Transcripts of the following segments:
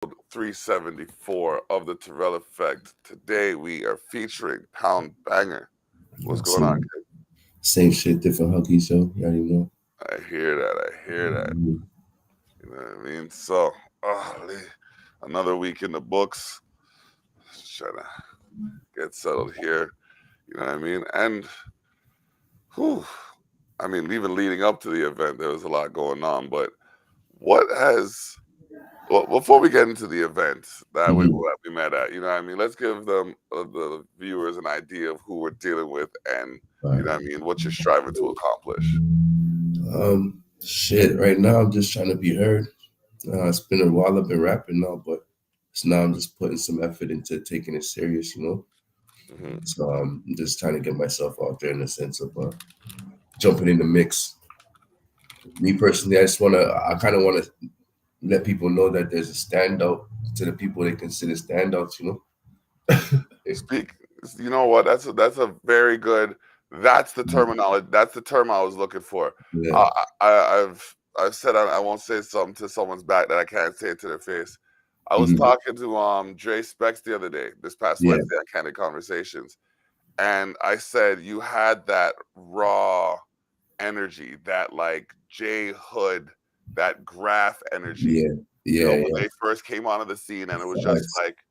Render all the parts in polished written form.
Ep.374 of the Terrell Effect. Today we are featuring Pound.Banga. What's going on, Same, kid? same shit, different huggy show. You already know. I hear that. I hear that. Mhm. You know what I mean? So, another week in the books. Just trying to get settled here. You know what I mean? And, whew, I mean, even leading up to the event, there was a lot going on. But what has Well, before we get into the event Mhm. that we met at, you know what I mean? Let's give them the viewers an idea of who we're dealing with and, All you right. know what I mean, what you're striving to accomplish. Shit. Right now, I'm just trying to be heard. It's been a while. I've been rapping now, but it's now I'm just putting some effort into taking it serious. Hmm. So I'm just trying to get myself out there in the sense of jumping in the mix. Me personally, I kind of wanna let people know that there's a standout to the people they consider standouts. Speak, you know what? That's a very good. That's the Mhm. terminology. That's the term I was looking for. Yeah. Uh, I've said I won't say something to someone's back that I can't say it to their face. I was Hmm. talking to Dre Specs the other day, this past Yeah. Wednesday on Candid Conversations, and I said you had that raw energy, that like J Hood, that graph energy. Yeah. You know, Yeah. when Yeah. they first came onto the scene, and it was just Facts.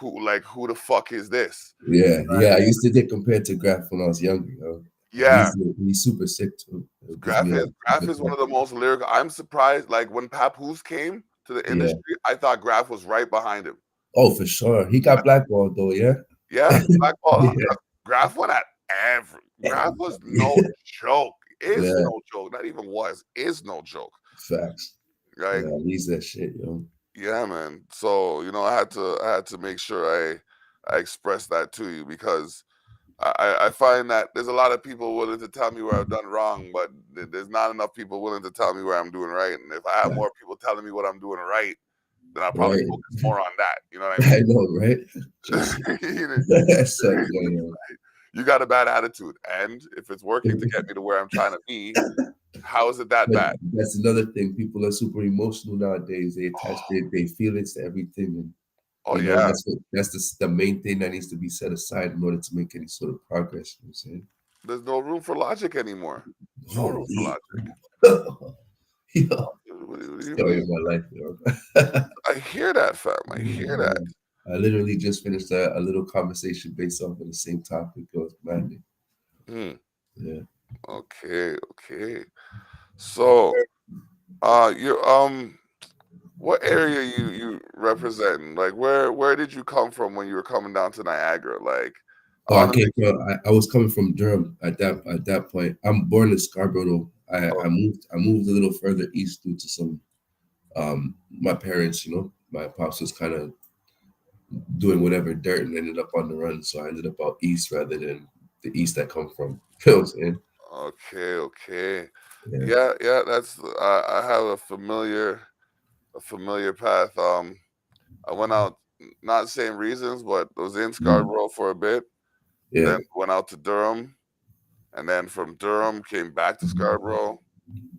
who the fuck is this? Yeah, I yeah. I mean, used to get compared to Graf when I was younger. And yeah, he's super sick too. It gives Graph me a is Graph good is one time. of the most lyrical. I'm surprised. Like when Papoose came to the Yeah. industry, I thought Graph was right behind him. Oh, for sure. He got blackballed though. Yeah. Yeah, Black Ball. Yeah. Graph went at every. Graph was no Yeah. joke. Is Yeah. no joke. Not even was. Is no joke. Facts. Like, Yeah. He's that shit, yo. yeah, man. So I had to make sure I express that to you because I find that there's a lot of people willing to tell me where I've done wrong, but there's not enough people willing to tell me where I'm doing right. And if I had Fact. more people telling me what I'm doing right, then I'll probably Right. focus more on that. You know what I I mean? know, right? Just You suck going on. you got a bad attitude, and if it's working to get me to where I'm trying to be, how is it that But bad? that's another thing. People are super emotional nowadays. They attach their feelings to everything, and Oh yeah, that's the main thing that needs to be set aside in order to make any sort of progress. You know what I'm saying? there's no room for logic anymore. No room for Holy, logic. yo, What do you story mean? of my life, yo. I hear that, fam. I hear that. Yeah. I literally just finished a little conversation based off of the same topic. It was maddening. Hmm. Yeah. Okay, okay. So, you what area you representing? Like, where did you come from when you were coming down to Niagara? Like, I Oh, I want to came make from. I was coming from Durham at that point. I'm born in Scarborough. Though. oh, I moved a little further east due to some my parents. My pops was kind of doing whatever dirt and ended up on the run. So I ended up out east rather than the east I come from. You know what I'm saying? okay, okay. Yeah. Yeah, yeah. That's I have a familiar path. I went out, not same reasons, but was in Mm. Scarborough for a bit. Yeah. Then went out to Durham, and then from Durham came back to Scarborough.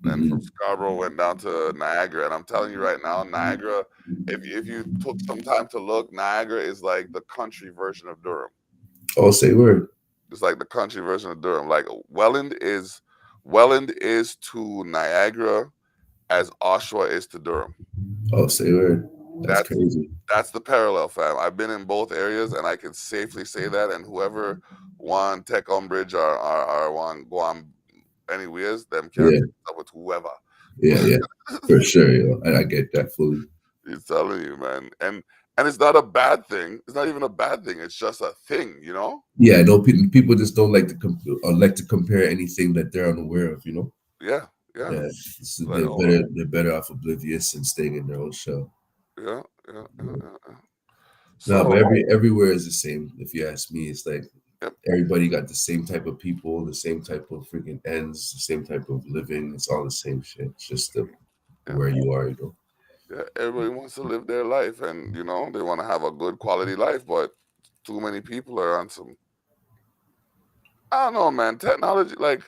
Then from Hmm. Scarborough went down to Niagara, and I'm telling you right now, Niagara. If you took some time to look, Niagara is like the country version of Durham. Oh, say word. It's like the country version of Durham. Like Welland is to Niagara as Oshawa is to Durham. Oh, say word. That's That's crazy. that's the parallel, fam. I've been in both areas, and I can safely say that. And whoever want take umbrage or want go on anyways, them can Yeah. take it up with whoever. Yeah. Yeah. For sure, yo. And I get that fully. He's telling you, man. And it's not a bad thing. It's not even a bad thing. It's just a thing, you know? Yeah. No, people just don't like to like to compare anything that they're unaware of. Yeah, yeah. Yeah. So Like, they're better off oblivious and staying in their own shell. yeah, yeah, yeah, yeah, yeah. No, So, but everywhere is the same. If you ask me, it's like yep, everybody got the same type of people, the same type of freaking ends, the same type of living. It's all the same shit. It's just yeah, where you are. yeah. Everybody wants to live their life, and they want to have a good quality life, but too many people are on some. I don't know, man. Technology, like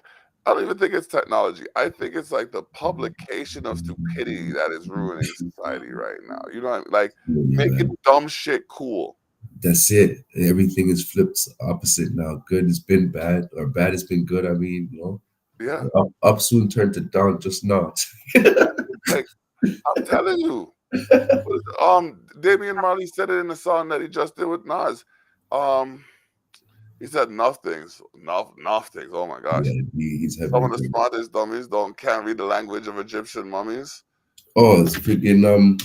I don't even think it's technology. I think it's like the publication of stupidity that is ruining society right now. You know what I mean? Like Yeah, making man. dumb shit cool. That's it. Everything is flipped opposite now. Good has been bad, or bad has been good. I mean, Yeah. up soon turned to down just not. Like I'm telling you. Damian Marley said it in the song that he just did with Nas. Um, he said enough things. Enough things. Oh my gosh. Yeah, he's Some heavily of the done. smartest dummies don't can't read the language of Egyptian mummies. Oh, it's freaking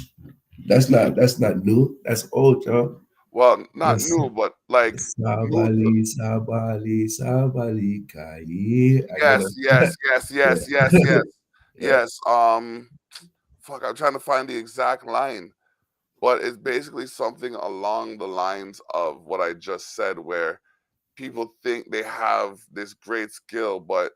that's not new. That's old, y'all. Well, not Yes. new, but like new to Sabali, Sabali, Sabali, Kai. I yes, gotta, yes, yes, yeah, yes, yes, yes. yeah, Yes. Fuck, I'm trying to find the exact line, but it's basically something along the lines of what I just said, where people think they have this great skill, but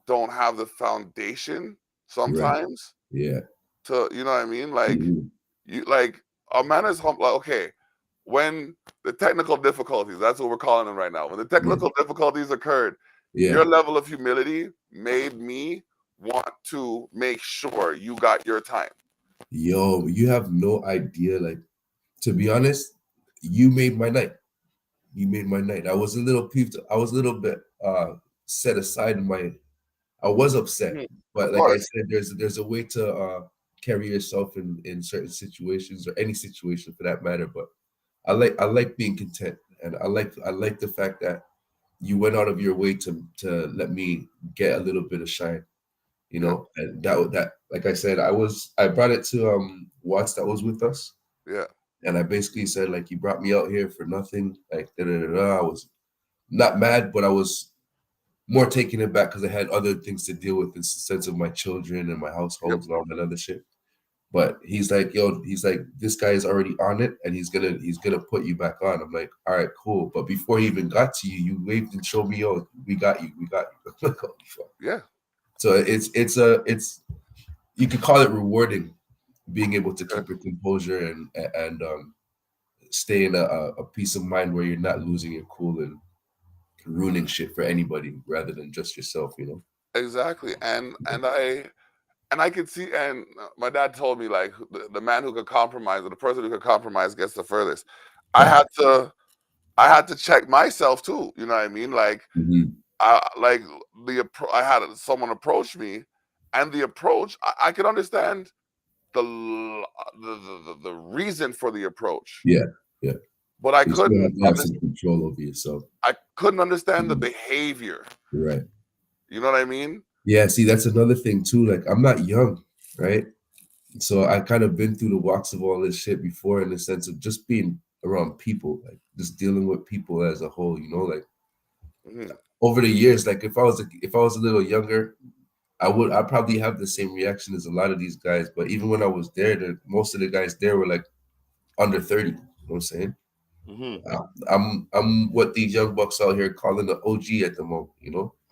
don't have the foundation right, sometimes yeah, to, you know what I mean? Like mhm, you like a man is like, okay, when the technical difficulties, that's what we're calling them right now. When the yeah, technical difficulties occurred, yeah. your level of humility made me want to make sure you got your time. Yo, you have no idea. Like, to be honest, you made my night. You made my night. I was a little peeved. I was a little bit set aside in my. I was upset, Mhm. but Of like I course. said, there's a way to carry yourself in certain situations or any situation for that matter. But I like being content, and I like the fact that you went out of your way to let me get a little bit of shine, Yeah. and that like I said, I brought it to Watts that was with us, Yeah. and I basically said like you brought me out here for nothing, like da da da. Da. I was not mad, but I was more taken aback because I had other things to deal with in the sense of my children and my Yep. households and all that other shit. But he's like, yo, he's like, this guy is already on it, and he's gonna put you back on. I'm like, all right, cool. But before he even got to you, you waved and showed me, yo, we got you. I'm like, holy fuck. Yeah. So it's you could call it rewarding, being able to Yeah. keep your composure and stay in a peace of mind where you're not losing your cool and ruining shit for anybody rather than just yourself. Exactly. And I could see, and my dad told me like the man who could compromise, or the person who could compromise, gets the furthest. I Fact. had to, I had to check myself too. You know what I mean? Like, Hmm. like I had someone approach me, and the approach, I could understand the reason for the approach, Yeah, yeah. but I You still couldn't have to have some control over yourself. I couldn't understand the Mhm. behavior. Right. You know what I mean? Yeah, see, that's another thing too. Like, I'm not young, right? So I kind of been through the walks of all this shit before in the sense of just being around people, like just dealing with people as a whole, like Hmm. over the years, like if I was a little younger, I'd probably have the same reaction as a lot of these guys. But even when I was there, most of the guys there were like under 30. You know what I'm saying? Hmm. I'm what these young bucks out here calling the OG at the moment.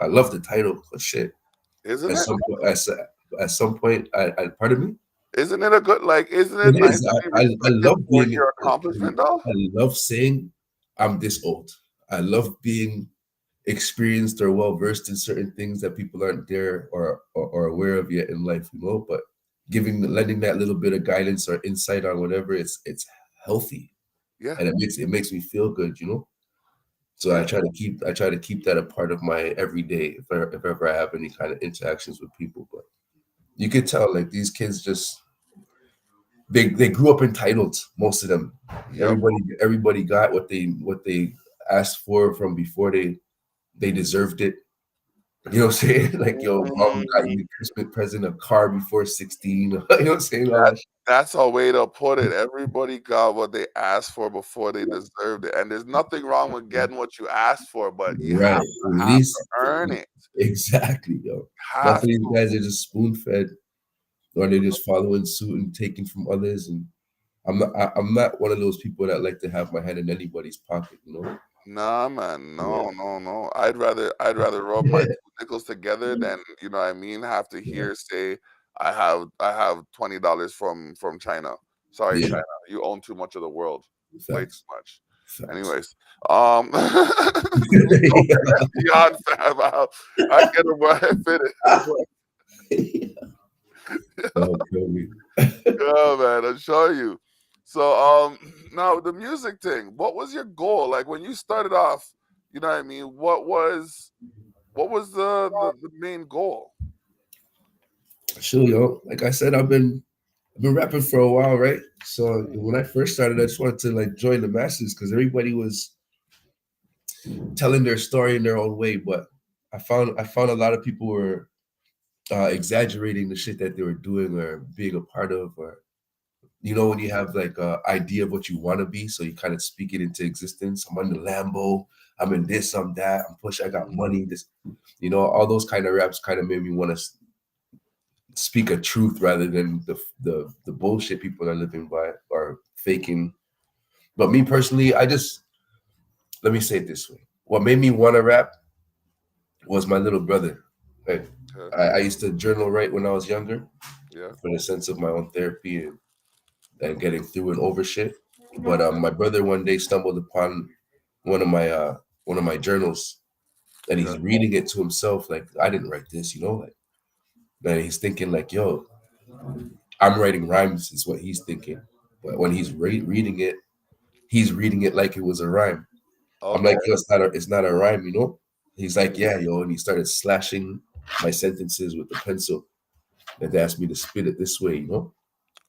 I love the title, but shit. Isn't At it? some point, at some point, I pardon me. Isn't it a good like? Isn't it It nice is. to be I respected love for being. your accomplishment, though? I love saying I'm this old. I love being experienced or well versed in certain things that people aren't there or aware of yet in life. But lending that little bit of guidance or insight on whatever, it's healthy, Yeah, and it makes me feel good. So I yeah, try to keep that a part of my everyday if ever I have any kind of interactions with people. But you could tell like these kids just they grew up entitled, most of them. yep. Everybody got what they asked for from before they deserved it. You know what I'm saying? Like, yo, mom got Mm, you a Christmas present, a car before 16. You know what I'm saying? All that that shit. that's a way to put it. Everybody got what they asked for before they deserved it, and there's nothing wrong with getting what you asked for, but you Right. have At to least earn it. exactly, yo. Enough of Have these to. guys are just spoon fed or they're just following suit and taking from others. And I'm not one of those people that like to have my hand in anybody's pocket. Nah, man, Yeah. no, no, no. I'd rather rub my two nickels together than, you know what I mean, have to Yeah. hear say I have $20 from China. Sorry, Yeah. China, you own too much of the world, way too Facts. much. Facts. Anyways, let's go beyond fam. I get it where I fit it. Oh, kill me. Yeah, man, I'll show you. So, now the music thing. What was your goal? Like when you started off, you know what I mean? What was the main goal? Sure, yo. Like I said, I've been rapping for a while, right? So Mm, when I first started, I just wanted to like join the masses because everybody was telling their story in their own way. But I found a lot of people were exaggerating the shit that they were doing or being a part of, or when you have like a idea of what you want to be, so you kind of speak it into existence. I'm on the Lambo. I'm in this. I'm that. I'm push. I got mm, money. This, all those kind of raps kind of made me want to speak a truth rather than the bullshit people are living by or faking. But me personally, let me say it this way: what made me want to rap was my little brother. Right? okay. I used to journal write when I was younger Yeah. for the sense of my own therapy and getting through and over shit. But Okay. my brother one day stumbled upon one of my uh one of my journals, and Okay. he's reading it to himself like I didn't write this, like. And he's thinking like, "Yo, I'm writing rhymes," is what he's thinking. But when he's reading it, he's reading it like it was a rhyme. I'm Okay. like, "Yo, it's not a rhyme." He's like, Mm, "Yeah, yo," and he started slashing my sentences with the pencil and they asked me to spit it this way.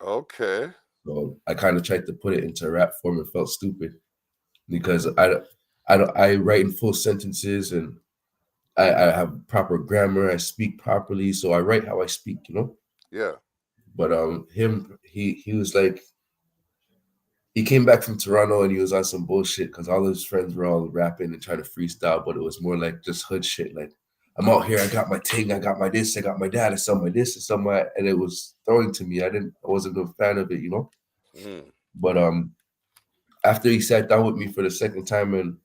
okay. So I kind of tried to put it into rap form and felt stupid because I write in full sentences and I have proper grammar. I speak properly, so I write how I speak. Yeah. But he was like he came back from Toronto and he was on some bullshit because all his friends were all rapping and trying to freestyle, but it was more like just hood shit. Like I'm out here, I got my ting, I got my this, I got my dad, I sell my this, I sell my, and it was throwing to me. I wasn't a fan of it. Mm, But after he sat down with me for the second time and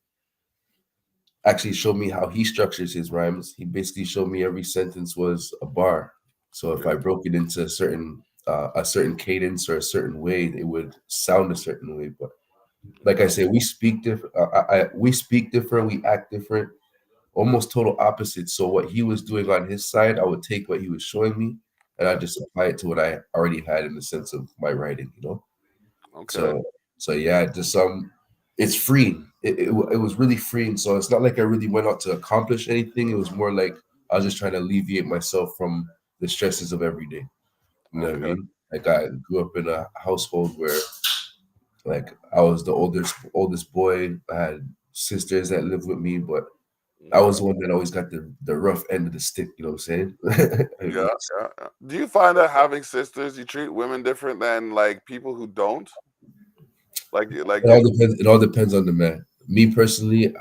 actually showed me how he structures his rhymes. He basically showed me every sentence was a bar. So if I yeah. broke it into a certain cadence or a certain way, it would sound a certain way. But like I Oh, say, we speak different. We speak different. We act different. Almost total opposites. So what he was doing on his side, I would take what he was showing me, and I yeah. just apply it to what I already had in the sense of my writing. Okay. So yeah, just it's free. It was really freeing. So it's not like I really went out to accomplish anything. It was more like I was just trying to alleviate myself from the stresses of every day. You know what I Okay. mean? Like I grew up in a household where like I was the oldest boy. I had sisters that lived with me, but I Mm, was the one that always got the rough end of the stick. You know what I'm saying? I yeah. mean, Yeah. Yeah. Do you find that having sisters, you treat women different than like people who don't? Like it your. all depends. It all depends on the man. Me personally,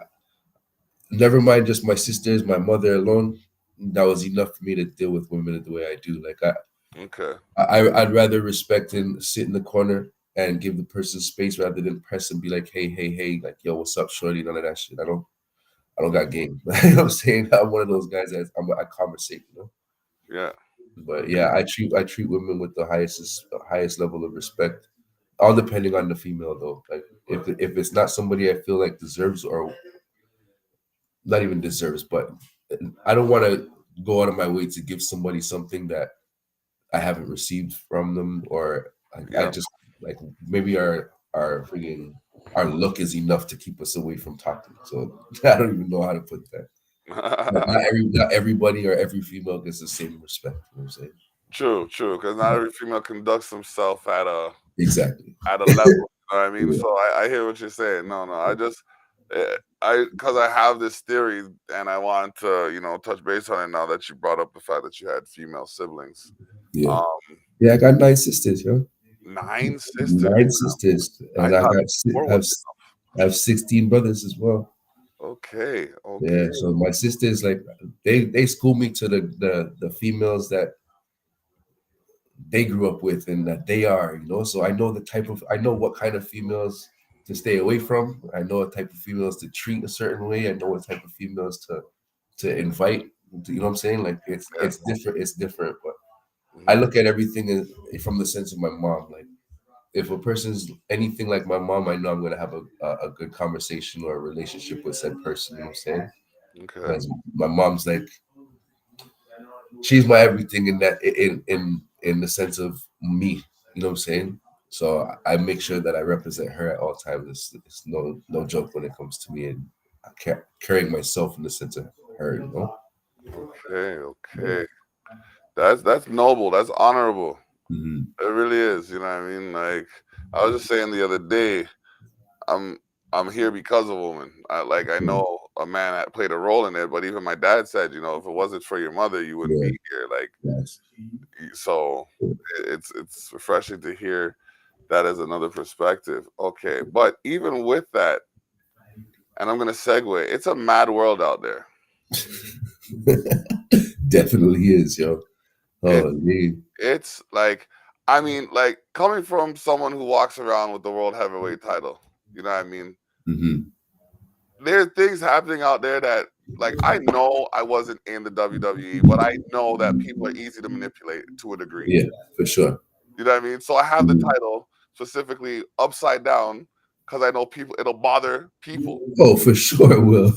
never mind just my sisters, my mother alone. That was enough for me to deal with women the way I do. Like Okay. I'd rather respect and sit in the corner and give the person space rather than press and be like, hey, hey, hey, like, yo, what's up, shorty? None of that shit. I don't got game. You know what I'm saying? I'm one of those guys that I conversate. Yeah. But yeah, I treat women with the highest level of respect. All depending on the female though. Like if it's not somebody I feel like deserves or not even deserves, but I don't want to go out of my way to give somebody something that I haven't received from them, or I Yeah. just like maybe our look is enough to keep us away from talking. So I don't even know how to put that. But not everybody or every female gets the same respect. You know what I'm saying? True. True. Because not Yeah, every female conducts himself exactly. at a level. You know what I mean? Yeah, So I hear what you're saying. No, no. I just because I have this theory and I want to touch base on it now that you brought up the fact that you had female siblings. yeah, Um, yeah. I got 9 sisters, yo. 9 sisters. 9 sisters, I and I thought got 4 was I have 16 brothers as well. okay. Okay. Yeah, so my sisters like they school me to the females that they grew up with and that they are. So I know what kind of females to stay away from. I know what type of females to treat a certain way. I know what type of females to invite. You know what I'm saying? Like it's Yeah. it's different. It's different, but I Mhm. look at everything from the sense of my mom. Like if a person's anything like my mom, I know I'm gonna have a good conversation or a relationship with said person. You know what I'm saying? Okay. Because my mom's like she's my everything in that in the sense of me. You know what I'm saying? So I make sure that I represent her at all times. It's no joke when it comes to me and carrying myself in the sense of her. You know? Okay. Yeah. Okay. That's noble. That's honorable. Hmm. It really is. You know what I mean? Like I was just saying the other day, I'm I'm here because of a woman. I Yeah. know a man that played a role in it, but even my dad said, if it wasn't for your mother, you wouldn't Yeah. be here. Like Yes. so, it's refreshing to hear that as another perspective. Okay, but even with that, and I'm gonna segue. It's a mad world out there. Definitely is, yo. It Oh, yeah. it's like, I mean, like coming from someone who walks around with the world heavyweight title. You know what I mean? Hmm. There are things happening out there that, like, I know I wasn't in the WWE, but I know that people are easy to manipulate to a degree. Yeah, for sure. You know what I mean? So I have the Mhm. title specifically upside down because I know people. It'll bother people. Oh, for sure it will.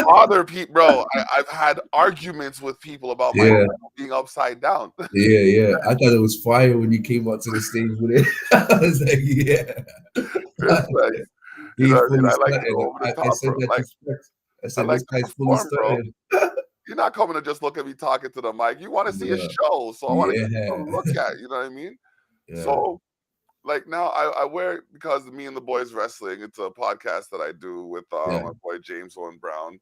Bother people, bro. I've had arguments with people about my Yeah, title being upside down. yeah, yeah. I thought it was fire when you came out to the stage with it. I was like, yeah. Respect. You know He what I mean? fully I like to started. go over the I top, said bro. that to Like Specs. I I said like this to guy's fully perform, bro. started. You're not coming to just look at me talking to the mic. You want to see a Yeah, show, so I want to give you yeah, something to look at. You know what I mean? yeah, So like now I wear it because me and the boys wrestling. It's a podcast that I do with yeah. my boy James Owen Brown.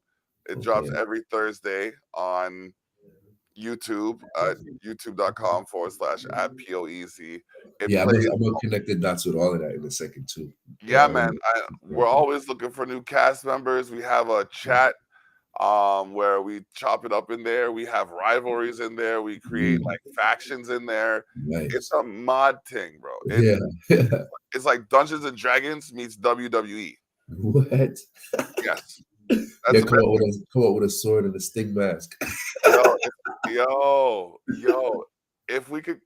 It drops Okay. every Thursday on YouTube at youtube.com/at POEZ. It Yeah, plays. I'm gonna connect the dots with all of that in a second too. Yeah, man. Um, We're always looking for new cast members. We have a chat where we chop it up in there. We have rivalries in there. We create mm, like factions in there. It's nice. a mod thing, bro. Yeah. It's like Dungeons and Dragons meets WWE. What? Yes, Yeah, that's the best. come up with a sword and a sting mask. Yo, yo. If we could,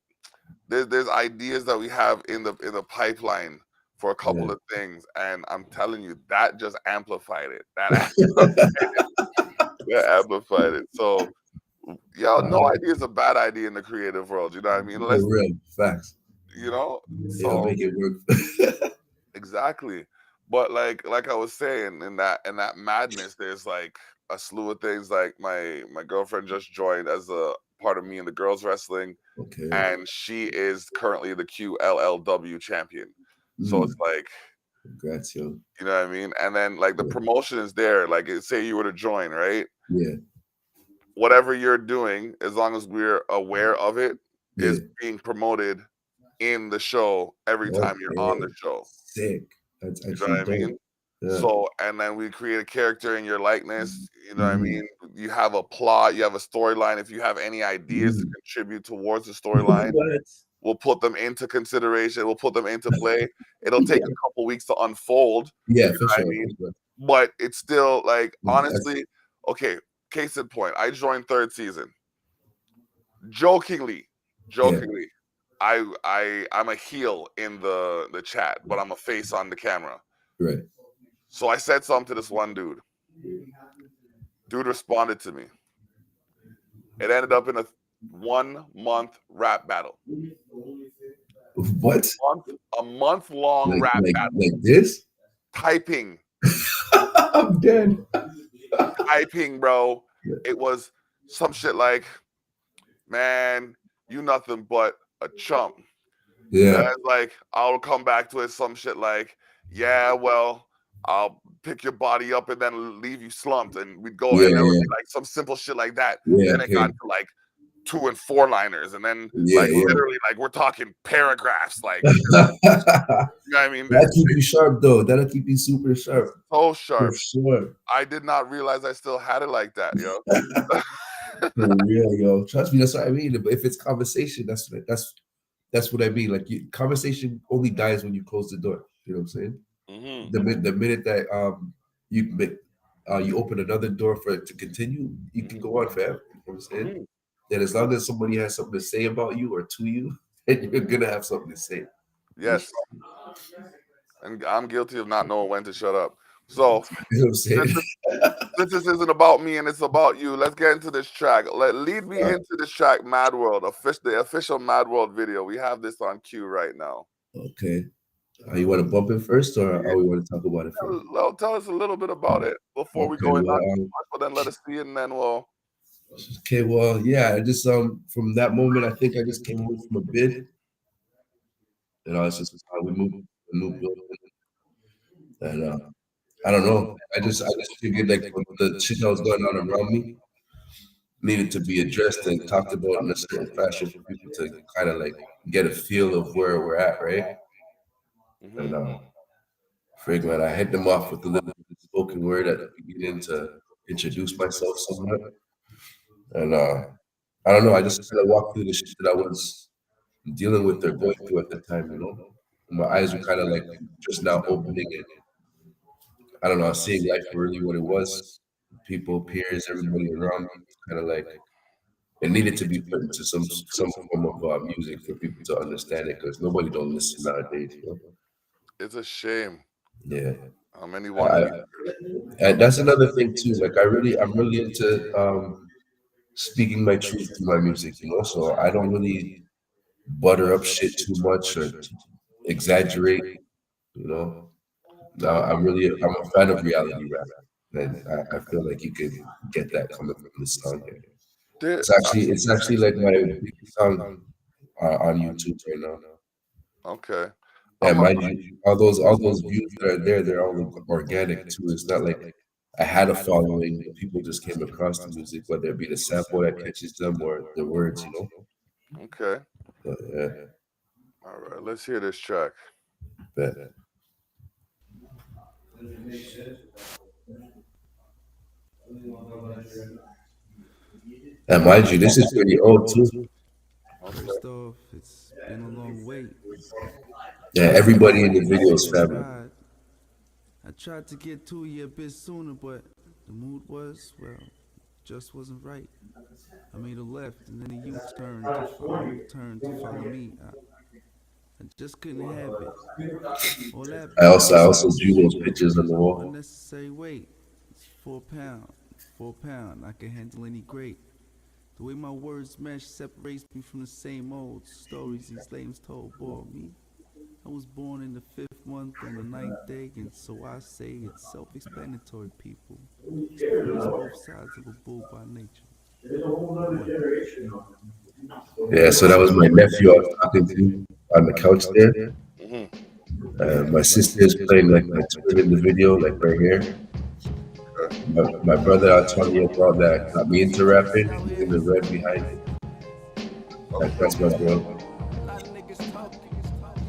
there's ideas that we have in the pipeline for a Yeah. couple of things, and I'm telling you, that just amplified it. That that amplified it. So, yo, no Uh, idea is a bad idea in the creative world. You know what I mean? for Unless real, facts. you know. It'll So make it work. exactly. But like I was saying, in that madness, there's like a slew of things. Like my girlfriend just joined as a part of me in the girls wrestling, Okay. and she is currently the QLLW champion. So it's Mm, like, congrats, yo. you know what I mean? And then like the Yeah. promotion is there. Like say you were to join, right? Yeah. Whatever you're doing, as long as we're aware of it, Yeah. is being promoted in the show every time you're on the Okay. show. Sick. That's You know actually what I dope. mean? Yeah. So, and then we create a character in your likeness. You know what I Mm-hmm. mean? You have a plot, you have a storyline. If you have any ideas to Mm. contribute towards the storyline, What? we'll put them into consideration. We'll put them into play. It'll take Yeah. a couple weeks to unfold. Yeah, You for know what I sure. For mean? sure. But it's still like, That's, honestly, okay, case in point, I joined third season. Jokingly, yeah. jokingly, I'm a heel in the chat, but I'm a face on the camera. Right. So I said something to this one dude. Dude responded to me. It ended up in a 1 month rap battle. What? A month long rap battle. Like this? Typing, I'm dead. typing, bro. It was some shit like, man, you nothing but a chump. Then Yeah. like I'll come back to it, some shit like, yeah, well, I'll pick your body up and then leave you slumped. And we'd go, Yeah. and there would Yeah. be like some simple shit like that. Yeah. Then it got Okay. to like 2 and 4 liners, and then Yeah. like Yeah. literally like we're talking paragraphs, like you know what I mean? That'll keep you sharp though. That'll keep you super sharp. So For sharp. sure. I did not realize I still had it like that, yo. For real, yo. Trust me, that's what I mean. If it's conversation, that's what I mean. Like conversation only dies when you close the door. You know what I'm saying? Hmm. The minute that you you open another door for it to continue, you can Hmm. go on forever. You know what I'm saying? Hmm. And as long as somebody has something to say about you or to you, then you're gonna have something to say. Yes, and I'm guilty of not knowing when to shut up. So You know what I'm saying? since this, since this isn't about me and it's about you, let's get into this track. Lead me Uh, into this track, Mad World, the official Mad World video. We have this on cue right now. okay. You want to bump it first, or we want to talk about it first? Tell us a little bit about it before we Okay. go in Well, that too much, but then let us see it and then we'll. okay. Well, yeah. I just from that moment, I think I just came home from a bid. You know, it's just we moved to a new building, and I don't know. I just figured like what the shit that was going on around me needed to be addressed and talked about in a certain fashion for people to kind of like get a feel of where we're at, right? And Hmm. frig, man, I hit them off with a little spoken word at the beginning to introduce myself somewhat. And I don't know, I just kind of walked through the shit that I was dealing with or going through at the time, you know. And my eyes were kind of like just now opening and I don't know, seeing life for really what it was. People, peers, everybody around me, kind of like it needed to be put into some form of music for people to understand it because nobody don't listen nowadays, you know. It's a shame Yeah, how many I, want to I, be. and that's another thing too. Like I'm really into speaking my truth through my music, you know. So I don't really butter up shit too much or exaggerate, you know. Now I'm a fan of reality rap, and I feel like you could get that coming from this song here. There, It's actually like my biggest song on YouTube right now. okay. And I'm. mind you, all those views that are there, they're all organic too. It's not like I had a following, but people just came across the music, whether it be the sample that catches them or the words, you know. Okay. But, yeah, All right. Let's hear this track. but and mind you, this is pretty old too. Okay. First off, it's been a long wait. Yeah, everybody in the video is family. I tried to get to you a bit sooner, but the mood was, well, just wasn't right. I made a left and then a U-turn to follow me. I just couldn't have it. All that I bullshit, also drew those pictures on the wall. unnecessary weight. It's 4 pound, 4 pound. I can handle any great. The way my words mesh separates me from the same old stories these lames told. Boy, me, I was born in the 5th month on the 9th day, and so I say it's self-explanatory, people. Stories both sides of a bull by nature. What? Yeah, so that was my nephew I was talking to on the couch there. Hmm. My sister is playing like my twin in the video, like right here. Okay. My brother I was telling you about that got me into rapping. He's in the red behind me. That's my bro. A lot of niggas talking,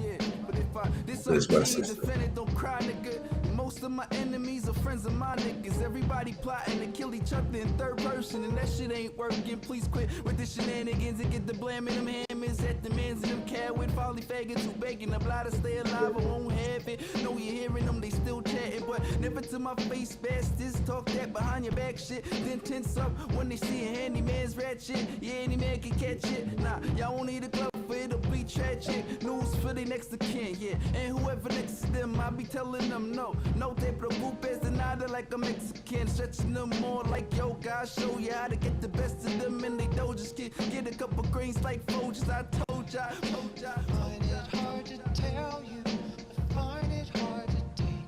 yeah. But if I That's my disobey and sister. defend it, don't cry, nigga. Most of my enemies are friends of my niggas. Everybody plotting to kill each other in third person, and that shit ain't working. Please quit with the shenanigans and get the blame in them hammers at the mans and them cat with folly faggots who begging them lie to stay alive. I won't have it. No, you're hearing them, they still chatting, but never to my face. Bastards talk that behind your back shit, then tense up when they see a handyman's rat shit. Yeah, any man can catch it. Nah, y'all won't need a glove for it'll be tragic. News for the next of kin, yeah. And whoever next to them, I be telling them no. No te preocupes de nada like a Mexican. Stretching them more like yo, guys show you how to get the best of them and they don't just get a couple greens like Folgers. I told ya, told ya. Find it hard to tell you, I find it hard to take.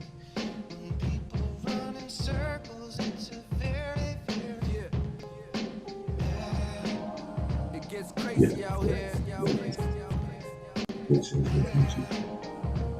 When people run in circles, it's a very, very It gets Yeah. crazy out here.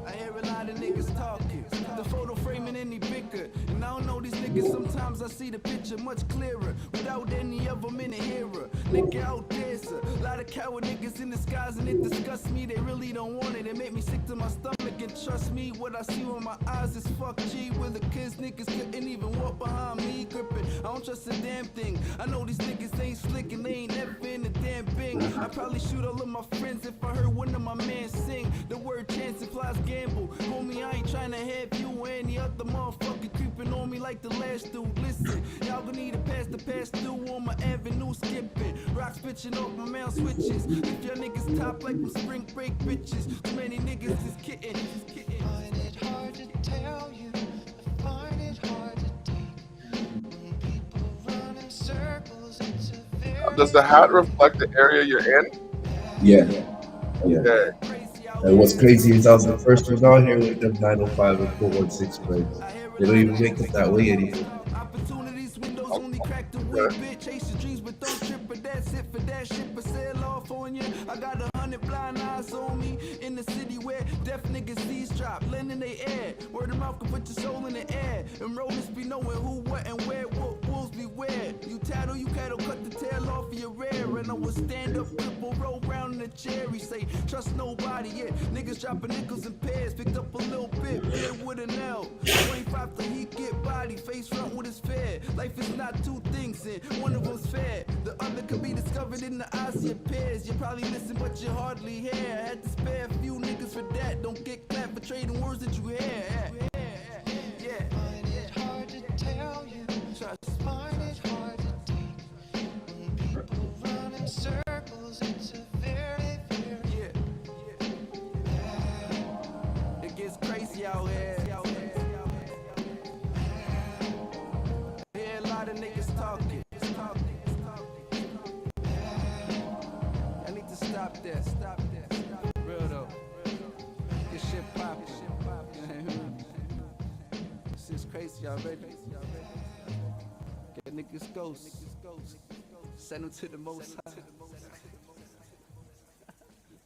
I hear a lot of niggas talking, the photo framing any bicker. And I don't know these niggas, sometimes I see the picture much clearer without any of them in the era. Nigga out there's a lot of coward niggas in disguise, and it disgusts me. They really don't want it. It make me sick to my stomach. And trust me, what I see with my eyes is fuck G. With the kids, niggas couldn't even walk behind me gripping. I don't trust a damn thing. I know these niggas ain't slick and they ain't never been a damn thing. I probably shoot all of my friends if I heard one of my men sing. The word chance implies gamble. Homie, I ain't trying to have you or any other motherfucker creeping on me like the last dude. Listen, y'all gonna need to pass the pass through on my avenue skipping. Rocks pitching off my mail switches. If your niggas top like them spring break bitches. Too many niggas is kidding. Find it hard to tell you. I find it hard to take. When people run in circles, it's a Does very, the hat very reflect the area you're in? Yeah, yeah. Okay. crazy out And what's here. crazy is I was the first one out here with them 905 and 416 plates. I hear a They don't lot even of make them niggas that way talking. anymore. Opportunities, windows Oh, only cracked a wee okay. bit. Chase your dreams, but don't trip. But that's it for that shit. But sail off on you. I got 100 blind eyes on me in the city where deaf niggas seas drop, lending they air. Word of mouth can put your soul in the air. And rollers be knowing who, what, and where. Wolves beware. You tattle, you cattle, cut the tail off of your rear. And I will stand up, cripple, roll round in the cherry. Say, trust nobody yet. Niggas dropping nickels and pairs. Picked up a little bit, beard with an L. 25 till he get body, face front with his fair. Life is not two things, and one of them's fair. The other could be discovered in the eyes of your peers. You probably listen, but you hardly hear. Had to spare a few niggas for that. Don't get clapped for trading words that you hear. Yeah. find it hard to tell you. Trust. Find it hard to take. When people run in circles, it's a very, very Yeah. It gets crazy out here. Hear a lot of niggas talking. I need to stop that. Real though. This shit poppin'. You know what I mean? This is crazy already. Get niggas ghosts. Send them to the most high.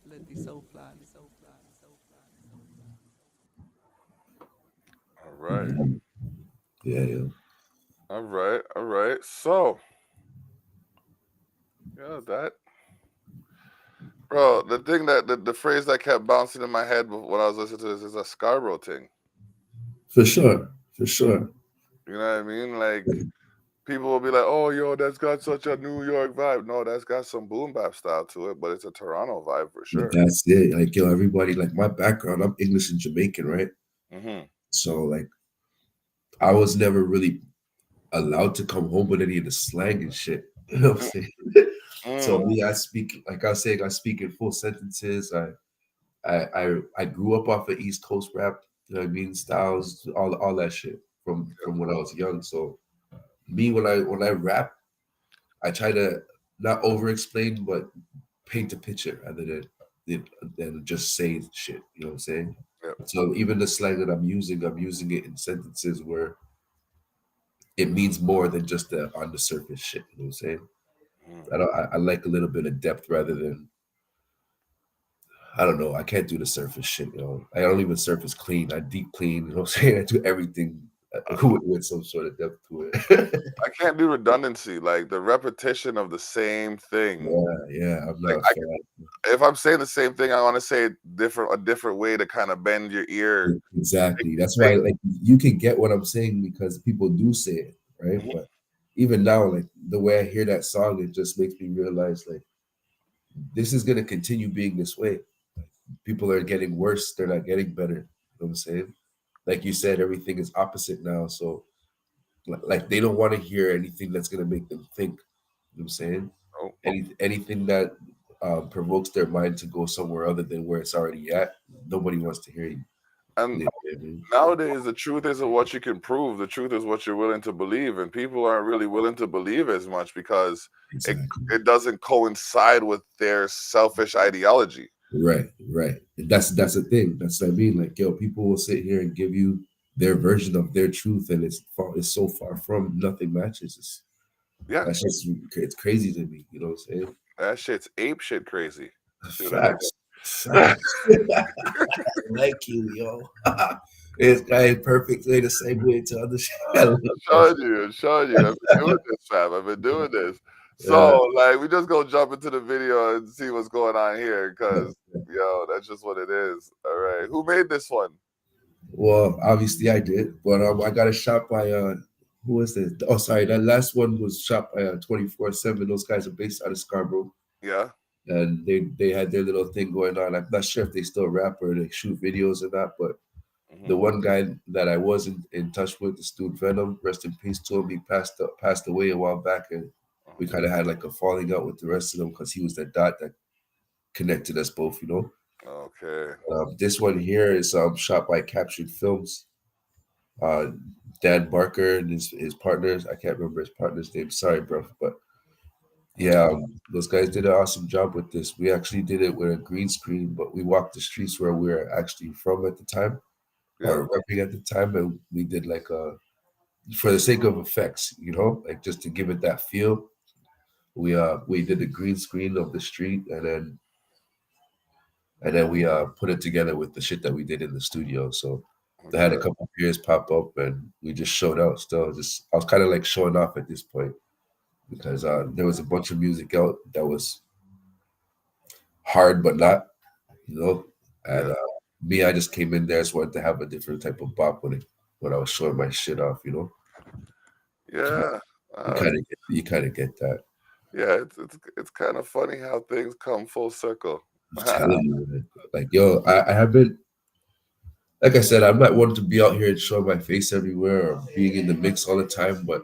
Let these soul fly. All right. Yeah. All right. All right. So, yeah, that. Bro, the thing that the phrase that kept bouncing in my head when I was listening to this is a Scarborough thing. For sure. For sure. You know what I mean? Like people will be like, "Oh, yo, that's got such a New York vibe." No, that's got some boom bap style to it, but it's a Toronto vibe for But sure. that's it. Like, yo, everybody, like my background, I'm English and Jamaican, right? Hmm. So, like, I was never really allowed to come home with any of the slang and shit. You know what I'm saying? So Mm. me, I speak like I was saying, I speak in full sentences. I grew up off of East Coast rap, you know what I mean, styles, all that shit from when I was young. So me, when I rap, I try to not over explain, but paint a picture rather than just say shit. You know what I'm saying? Yep. So even the slang that I'm using it in sentences where it means more than just the on the surface shit. You know what I'm saying? Mm. I like a little bit of depth rather than I don't know. I can't do the surface shit. You know, I don't even surface clean. I deep clean. You know what I'm saying? I do everything with some sort of depth to it. I can't do redundancy, like the repetition of the same thing. Yeah. I'm Like not a I fan. if I'm saying the same thing, I want to say it a different way to kind of bend your ear. Exactly. That's Make- why, like, you can get what I'm saying because people do say it, right? Mhm. But even now, like the way I hear that song, it just makes me realize, like, this is gonna continue being this way. People are getting worse; they're not getting better. You know what I'm saying? Like you said, everything is opposite now. So, like, they don't want to hear anything that's gonna make them think. You know what I'm saying? Oh, Anything that provokes their mind to go somewhere other than where it's already at. Nobody wants to hear you. and You know what I mean? nowadays, the truth isn't what you can prove. The truth is what you're willing to believe, and people aren't really willing to believe as much because it Exactly. it doesn't coincide with their selfish ideology. Right. And that's the thing. That's what I mean. Like, yo, people will sit here and give you their version of their truth, and it's so far from nothing matches. Yeah, That's just it's crazy to me. You know what I'm saying? that shit's ape shit crazy. See what I Facts. mean? Facts. Like you, yo. It's got a perfect way to segue to other shit. I love that shit. I'm showing you. I've been doing this, fam. I've been doing this. Yeah. So, like, we just gonna jump into the video and see what's going on here, because yo, that's just what it is. All right, who made this one? Well, obviously I did, but I got a shot by who was this? Oh, sorry, that last one was shot by 24/7. Those guys are based out of Scarborough, Yeah. and they had their little thing going on. I'm not sure if they still rap or they shoot videos or not, but the Hmm. one guy that I was in touch with, this dude Venom, rest in peace to him. He passed away a while back, and we kind of had like a falling out with the rest of them because he was the dot that connected us both, you know. Okay. This one here is shot by Captured Films. Uh, Dan Barker and his partners. I can't remember his partner's name. Sorry, bro, but yeah, those guys did an awesome job with this. We actually did it with a green screen, but we walked the streets where we were actually from at the time, Yeah. or repping at the time, and we did like a for the sake of effects, you know, like just to give it that feel. We did a green screen of the street, and then we put it together with the shit that we did in the studio. So they had a Okay. couple peers pop up, and we just showed out. Still, just I was kind of like showing off at this point because there was a bunch of music out that was hard but not, you know. And Yeah. me, I just came in there, just wanted to have a different type of bop when I was showing my shit off, you know. Yeah. You kind of get that. Yeah. It's kind of funny how things come full circle. I'm telling you, man. Like, yo, I haven't, like I said, I'm not wanting to be out here and showing my face everywhere or being in the mix all the time. But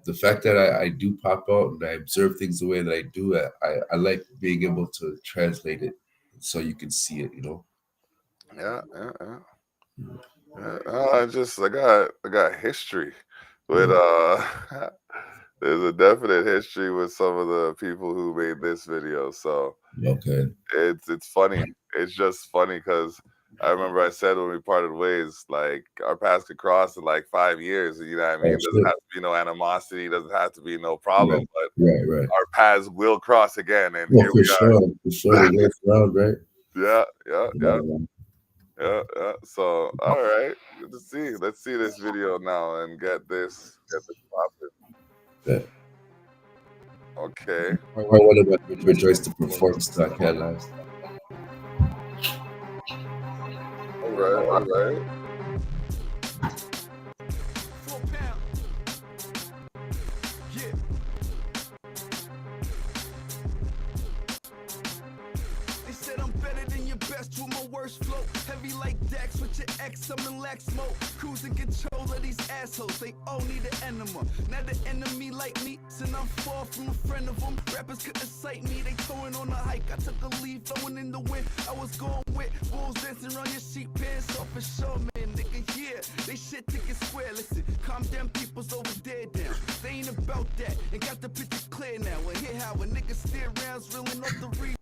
the fact that I do pop out and I observe things the way that I do, I like being able to translate it so you can see it, you know? Yeah. Yeah. Yeah. Yeah, I got history with there's a definite history with some of the people who made this video. So Okay. it's funny. It's just funny because I remember I said when we parted ways, like our paths could cross in like 5 years. You know what I mean? Oh, Doesn't shit. have to be no animosity. Doesn't have to be no Right, problem. But right, right. our paths will cross again, and Well, here for we are. sure. For sure. We're going around, right? Yeah, yeah, Yeah, yeah, yeah, yeah. So all right, good to see. Let's see this video now and get this popping. yeah. Okay. I want to rejoice to perform still. I can't lie. All right. All right. 4 pound. Yeah. They said I'm better than your best with my worst flow. Heavy like Dex with your ex, I'm in lax mode. Cruising control of these assholes, they all need an enema. Now the enemy like me, and I'm far from a friend of them. Rappers couldn't cite me, they towing on a hike. I took a leave, flowing in the wind. I was going with bulls dancing around your sheep pants off for sure, man. Nigga, yeah, they shit ticket square. Listen, calm down, people's over there down. They ain't about that, and got the picture clear now. And hear how a nigga steer rounds, reeling off the read.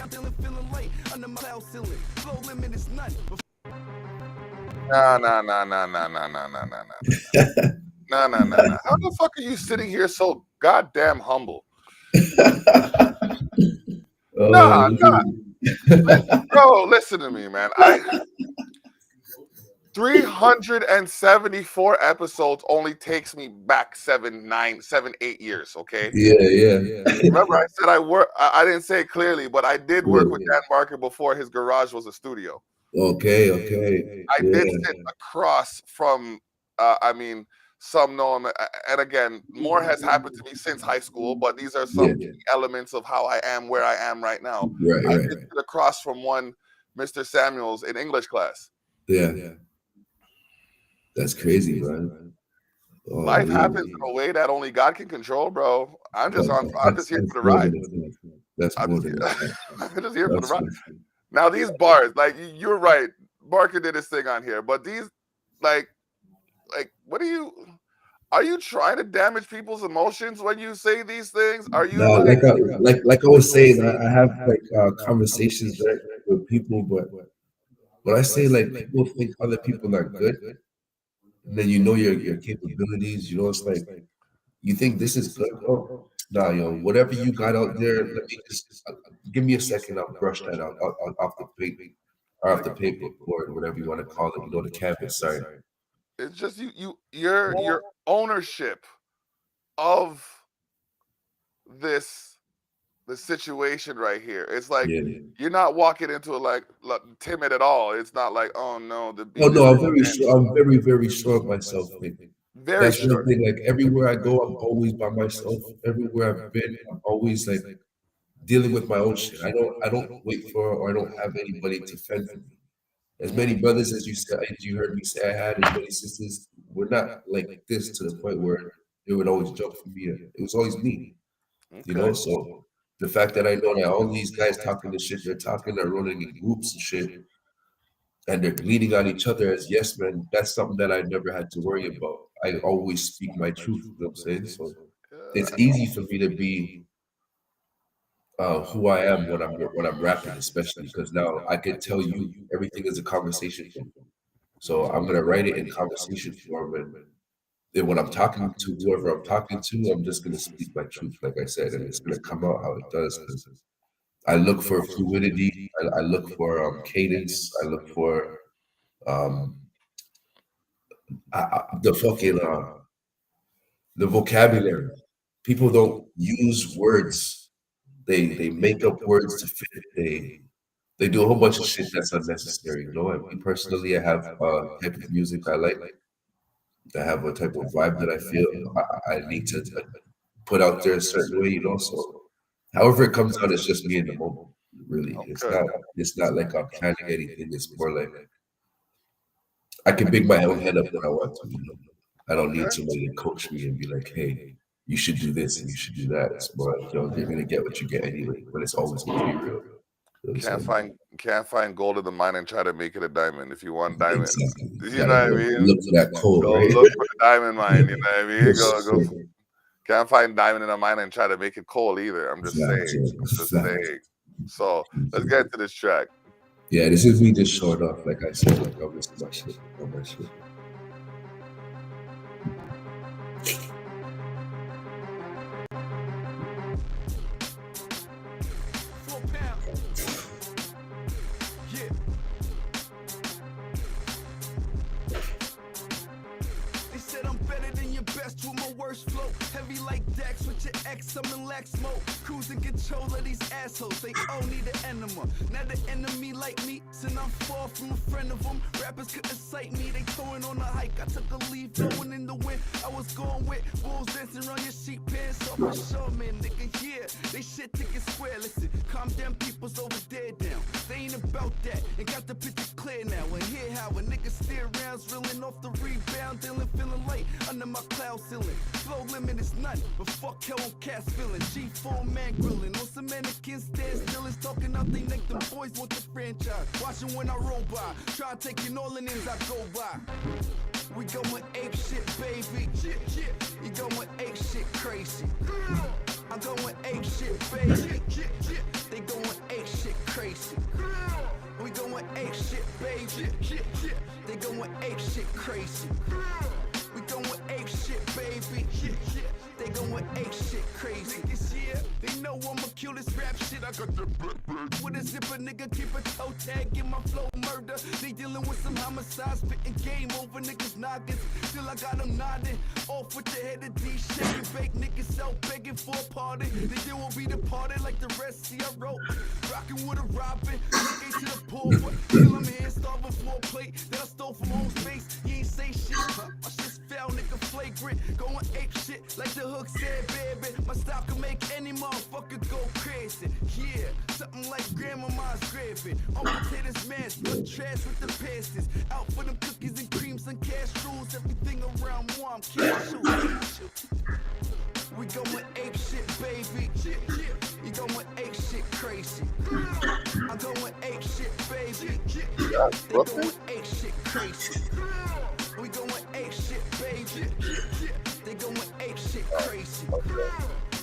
I'm feeling light under my cloud ceiling. Flow limit is none. Nah, nah, nah, nah, nah, nah, nah, nah, nah, nah. Nah, nah, nah, nah. How the fuck are you sitting here so goddamn humble? Nah, nah, bro. Listen to me, man. 374 episodes only takes me back 8 years. Okay. Yeah, Remember, I said I work. I didn't say it clearly, but I did work with yeah. Dan Barker before his garage was a studio. Okay, okay. I did Yeah, sit across from, I mean, some know him. And again, more has happened to me since high school, but these are some yeah. key elements of how I am where I am right now. Right, I right. did sit across from one Mr. Samuels in English class. Yeah. That's crazy, man. Oh, Life man. happens in a way that only God can control, bro. I'm just here That's for the more ride. than enough. That's I'm more just, than enough. I'm just here for the That's ride. more. Now these bars, like you're right, Barker did his thing on here, but these, like, what are you trying to damage people's emotions when you say these things? Are you Now, like I was saying, I have like conversations right with people, but when I say like people think other people are good, and then you know your capabilities, you know, it's like you think this is good. Oh, nah, yo, whatever you got out there, let me just give me a second. I'll brush that out off the paper, or off the paper board, whatever you want to call it. You know, the canvas. Sorry. it's just your ownership of this the situation right here. It's like Yeah. you're not walking into it like timid at all. It's not like, oh no, the Oh beat is no, I'm too very intense. sure. I'm very, very sure of myself. Like, Very that's one sure. thing. Like everywhere I go, I'm always by myself. Everywhere I've been, I'm always like dealing with my own shit. I don't wait for or I don't have anybody to fend for me. As many brothers as you said, as you heard me say I had, as many sisters, we're not like this to the point where It would always jump for me. It was always me, you Okay. know. So the fact that I know that all these guys talking this shit, they're running in groups and shit, and they're leaning on each other as yes men. That's something that I never had to worry about. I always speak my truth. You know what I'm saying? So it's Yeah. easy for me to be who I am when I'm rapping, especially because now I can tell you everything is a conversation for me. So I'm gonna write it in conversation form, and then when I'm talking to whoever I'm talking to, I'm just gonna speak my truth, like I said, and it's gonna come out how it does. Because I look for fluidity, I look for cadence, I look for um, the fucking the vocabulary. People don't use words. They make up words to fit. They do a whole bunch of shit that's unnecessary. You know, and me personally, I have a type of music I like. I have a type of vibe that I feel I need to put out there a certain way. You know, so however it comes out, it's just me in the moment. Really, Okay. it's not like I'm planning anything. It's more like I can big my own head up when I want to. You know, I don't need Okay. somebody to coach me and be like, "Hey, you should do this and you should do that." It's more like, yo, you're gonna get what you get anyway, but it's always gonna be real. You know what I'm saying? Can't find gold in the mine and try to make it a diamond. If you want diamond, Exactly. you know Gotta what I go mean. look for that coal, Go right? look for the diamond mine. You know what I mean. Yes, sir. Can't find diamond in a mine and try to make it coal either. I'm just Fact, saying. yeah. I'm just Fact. saying. So let's get into this track. Yeah, this is me just showing off, like I said, like I'm missing my shit. On my shit. Yeah. They said I'm better than your best with my worst flow. Heavy like Dax with your ex, I'm in lax mode. Cruising control of these assholes, they all need an enema. Now the enemy like me, since I'm far from a friend of them. Rappers couldn't sight me, they throwing on a hike. I took a leave, blowing in the wind. I was going with bulls dancing around your sheep pants off my show, man, nigga, yeah. They shit ticket square, listen, calm down, people's over there down. They ain't about that, and got the picture clear now. And hear how a nigga steer rounds, reeling off the rebound, dealing, feeling light under my cloud ceiling. Flow limit is none, but fuck hell on cast feeling. G4 man grilling on some mannequins, stand still is talking out they neck. Them boys want the franchise, watching when I roll by. Try taking all the names I go by. We going ape shit, baby. You going ape shit crazy. I'm going ape shit, baby. They going ape shit crazy. We going ape shit, baby. They going ape shit crazy. We going ape shit, baby. They going ape shit crazy. Niggas, yeah, they know I'ma kill this rap shit. I got the with a zipper, nigga, keep a toe tag in my flow murder. They dealing with some homicides, spitting game over niggas' noggins. Still I got them nodding, off with the head of D, shaking, bake niggas out begging for a party. They still will be departed like the rest. See, I wrote, rocking with a robin, looking to the poor, but still I'm here starving for a plate that I stole from home space. You ain't say shit, huh? My shit's foul, nigga, flagrant, going ape shit like the hook said, baby. My style can make any motherfucker go crazy. Yeah, something like grandmama's gravy. On potatoes mashed, but trash with the pasties. Out for them cookies and creams and cash rules. Everything around warm, can't shoot. We going ape shit, baby. You going ape shit crazy. I'm going ape shit, baby. They going ape shit crazy. We going ape shit, baby. They going ape shit crazy.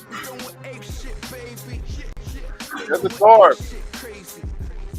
We going ape shit, baby. They Get the going door. ape shit crazy.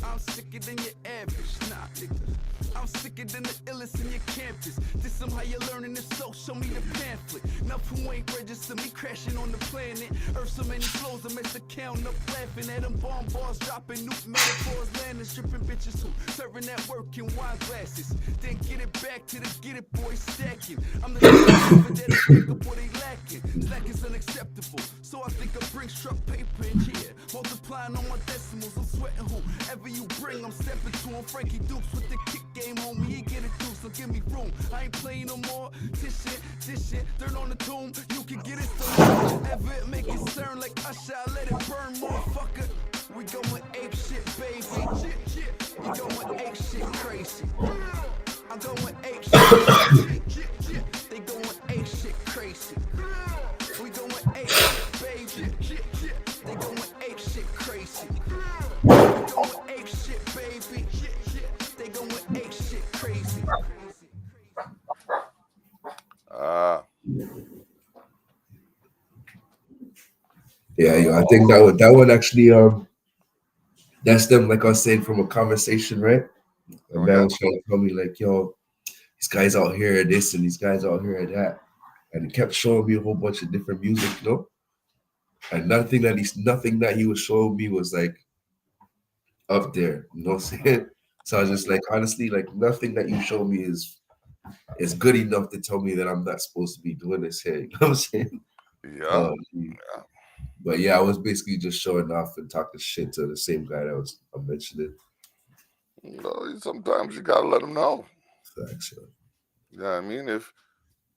I'm sicker than your average, nah, nigga. I'm sicker than the illest in your campus. This somehow you're learning, if so, show me the pamphlet. Enough who ain't registered me crashing on the planet. Earth so many flows, I messed the count up laughing at them bomb bars dropping nuke metaphors, landing, stripping bitches who serving that work in wine glasses. Then get it back to the get it boy stacking. I'm the type that is pick up what they lacking. Slack is unacceptable, so I think I bring struck paper in here. Multiplying on my decimals, I'm sweating whoever you bring, I'm stepping to him. Frankie Dukes with the kick game, homie, he get it through, so give me room. I ain't playing no more. This shit, turn on the tomb. You can get it still. Ever it make it turn like Usher, I let it burn, motherfucker. We going ape shit, baby. You going ape shit crazy. I'm going ape shit crazy. They going ape shit crazy. Yeah, yo, I think that one actually that's them, like I was saying, from a conversation, right? A Come man again? was trying to tell me like, yo, these guys out here are this and these guys out here are that. And he kept showing me a whole bunch of different music, you know? And nothing that he was showing me was like up there, you know what I'm saying? So I was just like, honestly, like nothing that you show me is good enough to tell me that I'm not supposed to be doing this here. You know what I'm saying? Yeah. Um, but yeah, I was basically just showing off and talking shit to the same guy that was I mentioned Sometimes you gotta let them know. Facts, yo. Yeah, I mean, if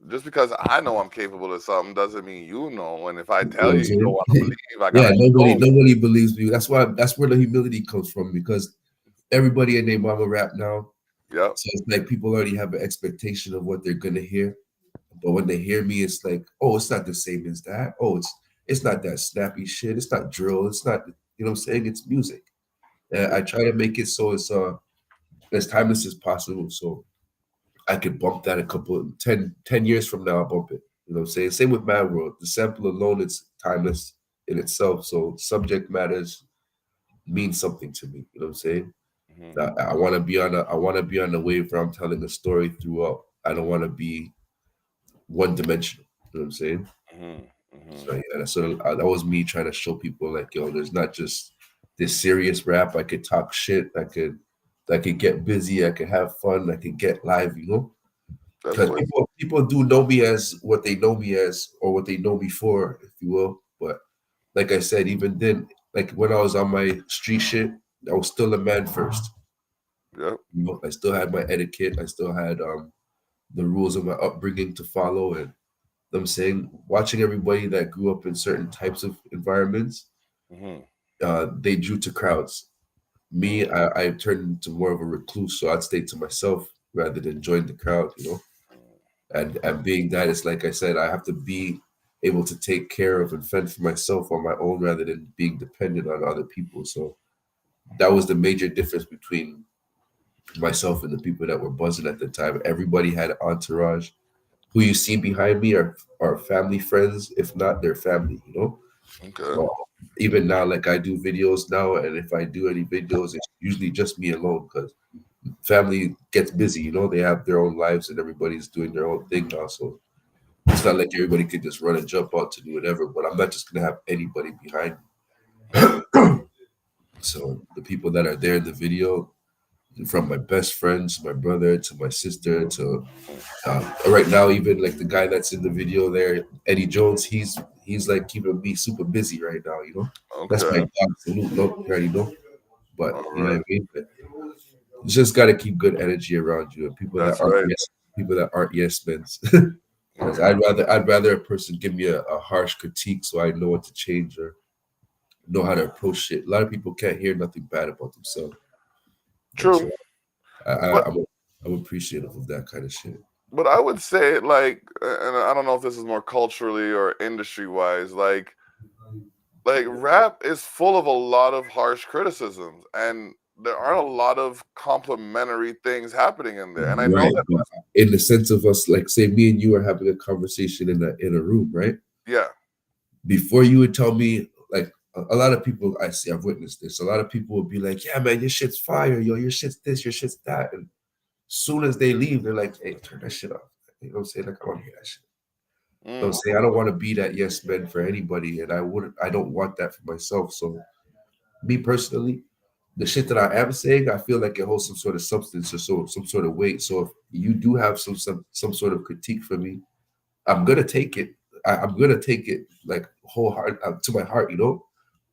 just because I know I'm capable of something doesn't mean you know. And if I You know tell what you I'm you don't saying? want to believe, I Yeah, gotta nobody show you. nobody believes me. That's where the humility comes from because everybody and their mama rap now. Yep. So it's like people already have an expectation of what they're gonna hear. But when they hear me, it's like, oh, it's not the same as that. Oh, it's not that snappy shit. It's not drill. It's not, you know what I'm saying? It's music. I try to make it so it's as timeless as possible. So I could bump that a couple 10 years from now, I'll bump it. You know what I'm saying? Same with Man World. The sample alone is timeless in itself. So subject matters mean something to me. You know what I'm saying? Hmm. I want to be on a I want to be on the wave where I'm telling a story throughout. I don't want to be one dimensional. You know what I'm saying? Hmm. Hmm. So yeah, that was me trying to show people like, yo, there's not just this serious rap. I could talk shit. I could get busy. I could have fun. I could get live. You know, That's because what. people do know me as what they know me as or what they know me for, if you will. But like I said, even then, like when I was on my street shit, I was still a man first. Yep. You know, I still had my etiquette. I still had the rules of my upbringing to follow, and I'm saying watching everybody that grew up in certain types of environments, Hmm. they drew to crowds. Me, Hmm. I turned into more of a recluse, so I'd stay to myself rather than join the crowd, you know. And being that, it's like I said, I have to be able to take care of and fend for myself on my own rather than being dependent on other people. So that was the major difference between myself and the people that were buzzing at the time. Everybody had an entourage. Who you see behind me are family friends, if not their family, you know. Okay. So even now, like I do videos now, and if I do any videos, it's usually just me alone because family gets busy, you know. They have their own lives and everybody's doing their own thing now. So it's not like everybody could just run and jump out to do whatever. But I'm not just gonna have anybody behind Hmm. me. So the people that are there in the video, from my best friends, my brother to my sister to right now, even like the guy that's in the video there, Eddie Jones, he's like keeping me super busy right now. You know, that's my Okay. dog. Salute, no, you already know. But All you know what right. I mean. But you just got to keep good energy around you and That's right. people that aren't yes men. Because Hmm. I'd rather a person give me a harsh critique so I know what to change or know how to approach it. A lot of people can't hear nothing bad about themselves. And True. so But I'm appreciative of that kind of shit. I would say and I don't know if this is more culturally or industry wise, like rap is full of a lot of harsh criticisms, and there aren't a lot of complimentary things happening in there. And I know Right. that. But in the sense of us, like say me and you are having a conversation in a room, right? Yeah. Before you would tell me, like a lot of people I see, I've witnessed this. A lot of people would be like, "Yeah, man, your shit's fire, yo, your shit's this, your shit's that." And soon as they leave, they're like, "Hey, turn that shit off." You know what I'm saying? Like, I want to hear that shit. You know what I'm Mm. saying? I don't want to be that yes man for anybody, and I don't want that for myself. So me personally, the shit that I am saying, I feel like it holds some sort of substance or some sort of weight. So if you do have some sort of critique for me, I'm gonna take it. I'm gonna take it like whole heart to my heart, you know.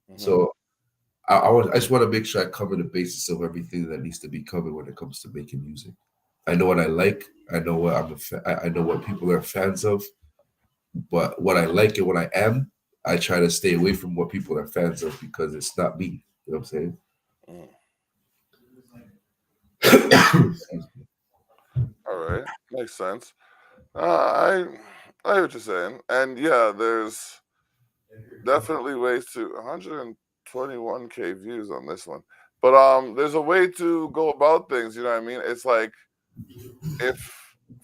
Hmm. So I just want to make sure I cover the basis of everything that needs to be covered when it comes to making music. I know what I like. I know what I know what people are fans of. But what I like and what I am, I try to stay away from what people are fans of because it's not me. You know what I'm saying? Mm. Excuse me. All right, makes sense. I hear what you're saying, and yeah, there's definitely ways to 121K views on this one, but there's a way to go about things. You know what I mean? It's like if,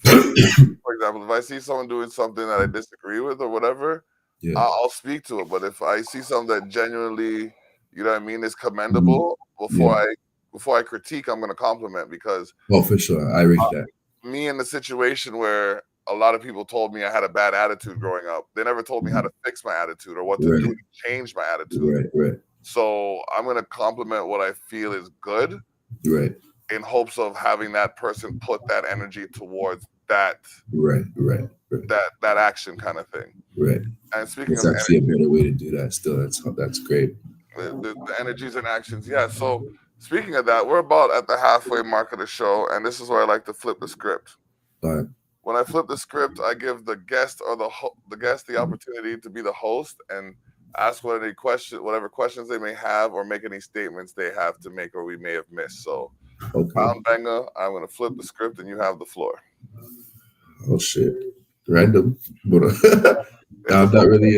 for example, if I see someone doing something that I disagree with or whatever, Yeah. I'll speak to it. But if I see something that genuinely, you know what I mean, is Mhm. commendable, Yeah. before I critique, I'm gonna compliment, because Oh, for sure. I rate that. me in the situation where a lot of people told me I had a bad attitude growing up. They never told me how to fix my attitude or what to do Right. to change my attitude. Right. Right. So I'm gonna compliment what I feel is good Right. in hopes of having that person put that energy towards Right. Right. Right. that action kind of thing. Right. And speaking That's of actually a better way to do that. Still, that's great. the energies and actions, yeah. So speaking of that, we're about at the halfway mark of the show, and this is where I like to flip the script. All right. When I flip the script, I give the guest or the guest the opportunity to be the host and ask whatever questions they may have, or make any statements they have to make or we may have missed. So, Okay. Pound.Banga, I'm going to flip the script and you have the floor. Oh shit. Random. But It's a I'm not really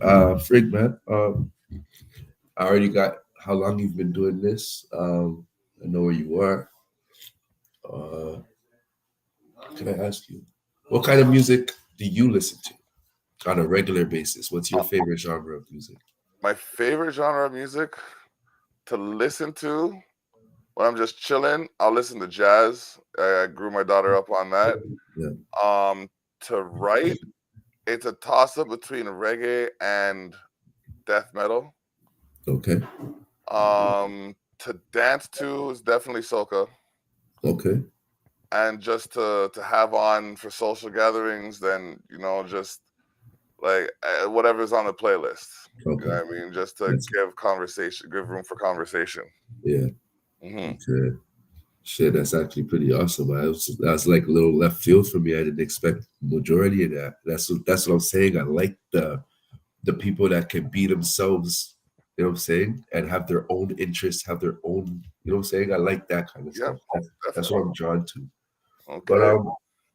a freak, man. I already got how long you've been doing this. I know where you are. Uh, can I ask you, what kind of music do you listen to on a regular basis? What's your favorite genre of music? my favorite genre of music to listen to when I'm just chilling. I'll listen to jazz. I grew my daughter up on that. Yeah. Um, to write, it's a toss up between reggae and death metal. Okay. To dance to is definitely soca, Okay. and just to have on for social gatherings, then just like whatever's on the playlist. You know Okay. what I mean? Just to That's give room for conversation. yeah. Hmm. Okay. Shit, that's actually pretty awesome. That's like a little left field for me. I didn't expect majority of that. That's what I'm saying. I like the people that can be themselves, you know what I'm saying, and have their own interests, have their own, you know what I'm saying. I like that kind of Yeah, stuff. That's what definitely. I'm drawn to. But Okay.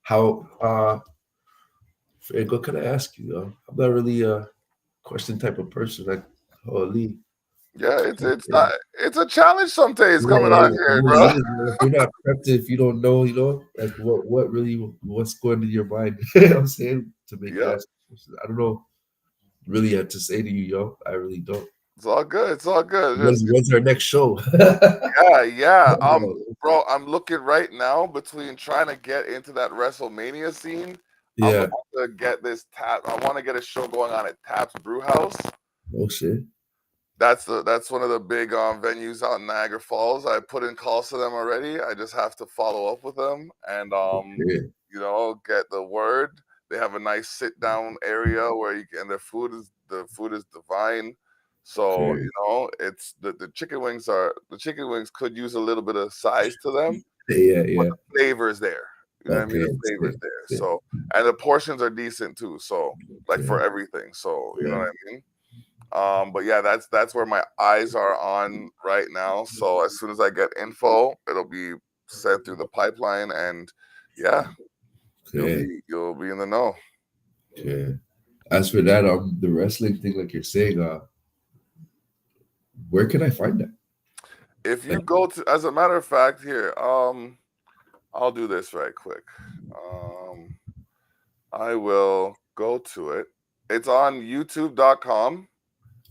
how Franco, can I ask you? I'm not really a question type of person. Like, holy, Yeah, it's yeah, not. It's a challenge some days coming yeah, on it here, really bro. is. Man. If you're not prepped, if you don't know, like what really what's going in your mind, you know what I'm saying, to make you Yep. ask questions. I don't know really what to say to you, yo. I really don't. It's all good. It's all good. When's our next show? Yeah, yeah. Bro, I'm looking right now between trying to get into that WrestleMania scene. I'm Yeah. looking to get this tap. I want to get a show going on at Tap's Brew House. Oh shit. That's one of the big venues out in Niagara Falls. I put in calls to them already. I just have to follow up with them and Okay. get the word. They have a nice sit down area where you can. The food is divine. So Okay. it's the chicken wings could use a little bit of size to them, Yeah. but Yeah. the flavor is there. You know what I mean? Okay. The flavor is Sick. there. Sick. So, and the portions are decent too. So, like Okay. for everything. So you know Yeah. what I mean. But yeah, that's where my eyes are on right now. So as soon as I get info, it'll be sent through the pipeline, and yeah, Okay. you'll be in the know. Okay. As for that, the wrestling thing, like you're saying, where can I find that? If you Like, go to, as a matter of fact, here, I'll do this right quick. Um, I will go to it. It's on YouTube.com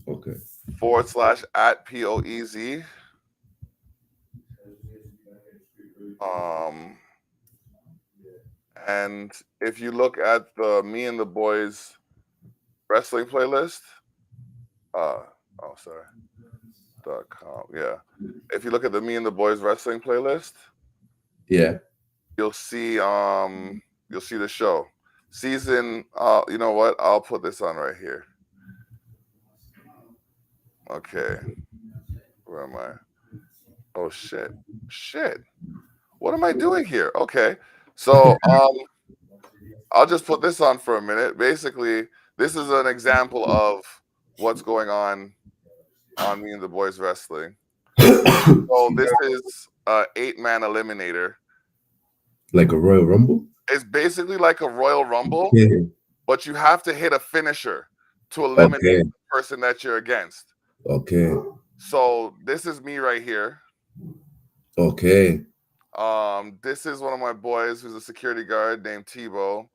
okay. / at POEZ. Um, and if you look at the Me and the Boys wrestling playlist, uh, oh sorry, .com, yeah. If you look at the Me and the Boys wrestling playlist, Yeah. you'll see you'll see the show season. You know what? I'll put this on right here. Okay, where am I? Oh shit. What am I doing here? Okay, so I'll just put this on for a minute. Basically, this is an example of what's going on Me and the Boys wrestling. So this is a 8-man eliminator. Like a Royal Rumble? It's basically like a Royal Rumble, Yeah. but you have to hit a finisher to eliminate Okay. the person that you're against. Okay. So this is me right here. Okay. This is one of my boys who's a security guard named Tebow.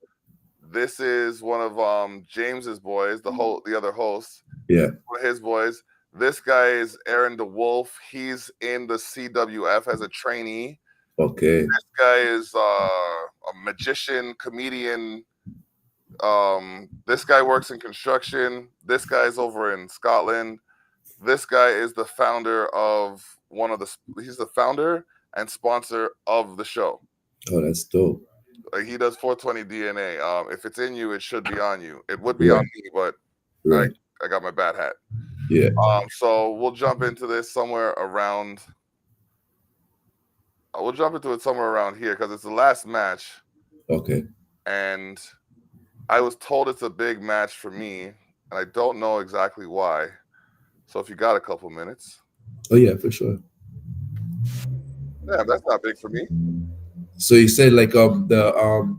This is one of James's boys, the other host. Yeah. One of his boys. This guy is Aaron DeWolf. He's in the CWF as a trainee. Okay. This guy is a magician, comedian. This guy works in construction. This guy's over in Scotland. This guy is the founder of he's the founder and sponsor of the show. Oh, that's dope. Like he does 420 DNA. If it's in you, it should be on you. It would be on me, but Right. I got my bad hat. Yeah. So we'll jump into this somewhere around. We'll jump into it somewhere around here because it's the last match. Okay. And I was told it's a big match for me, and I don't know exactly why. So if you got a couple minutes. Oh yeah, for sure. Yeah, that's not big for me. So you said like the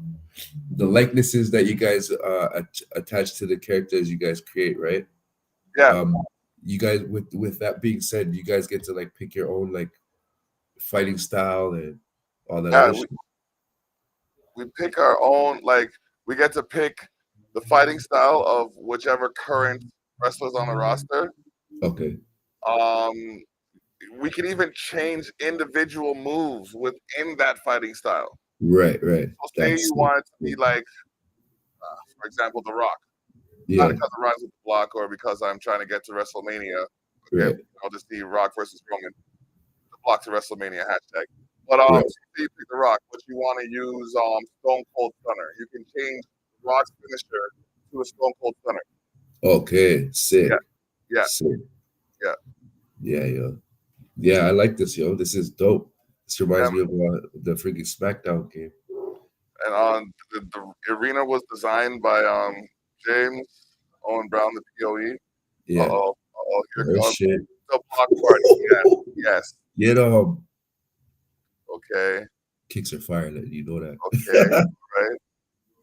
likenesses that you guys attach to the characters you guys create, right? Yeah. You guys with that being said, you guys get to like pick your own like fighting style and all that other shit. We pick our own, like we get to pick the fighting style of whichever current wrestlers on the roster. Okay. We can even change individual moves within that fighting style. Right. So say you want it to be like, for example, The Rock. Yeah. Not because it runs with the block or because I'm trying to get to WrestleMania. Okay, Right. I'll just see Rock versus Roman. The block to WrestleMania hashtag. But Right. say you pick The Rock, but you want to use Stone Cold Stunner. You can change Rock's finisher to a Stone Cold Stunner. Okay. Sick. Yeah. Sick. Yeah. Yeah, yo. Yeah, I like this, yo. This is dope. This reminds me of the freaking SmackDown game. And the arena was designed by James Owen Brown, the POE. Yeah. Here Oh, comes shit. the block party. Yes. Get Okay. Kicks are fire, you know that. Okay. Right.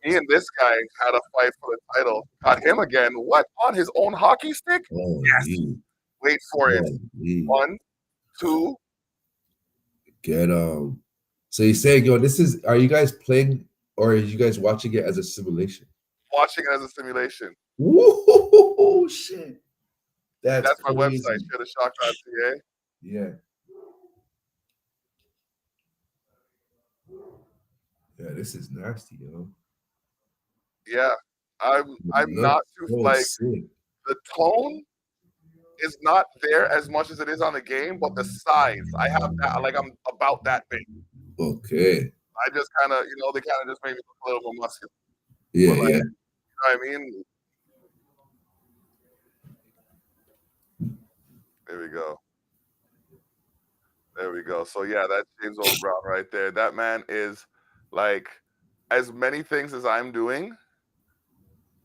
Me and this guy had a fight for the title. Got him again. What? On his own hockey stick? Oh, Yes. yeah. Wait for it. Yeah. 1, 2. Get So you're saying, yo, are you guys playing or are you guys watching it as a simulation? Watching it as a simulation. Whoa, shit. That's my crazy. website, shittheshock.ca. Yeah. Yeah, this is nasty, yo. Yeah. I'm not too like sick. The tone is not there as much as it is on the game, but the size, I have that, like I'm about that big. Okay. I just kind of, they kind of just made me look a little more muscular. Yeah, like, yeah. You know what I mean? There we go. So yeah, that's James Old Brown right there. That man is like, as many things as I'm doing,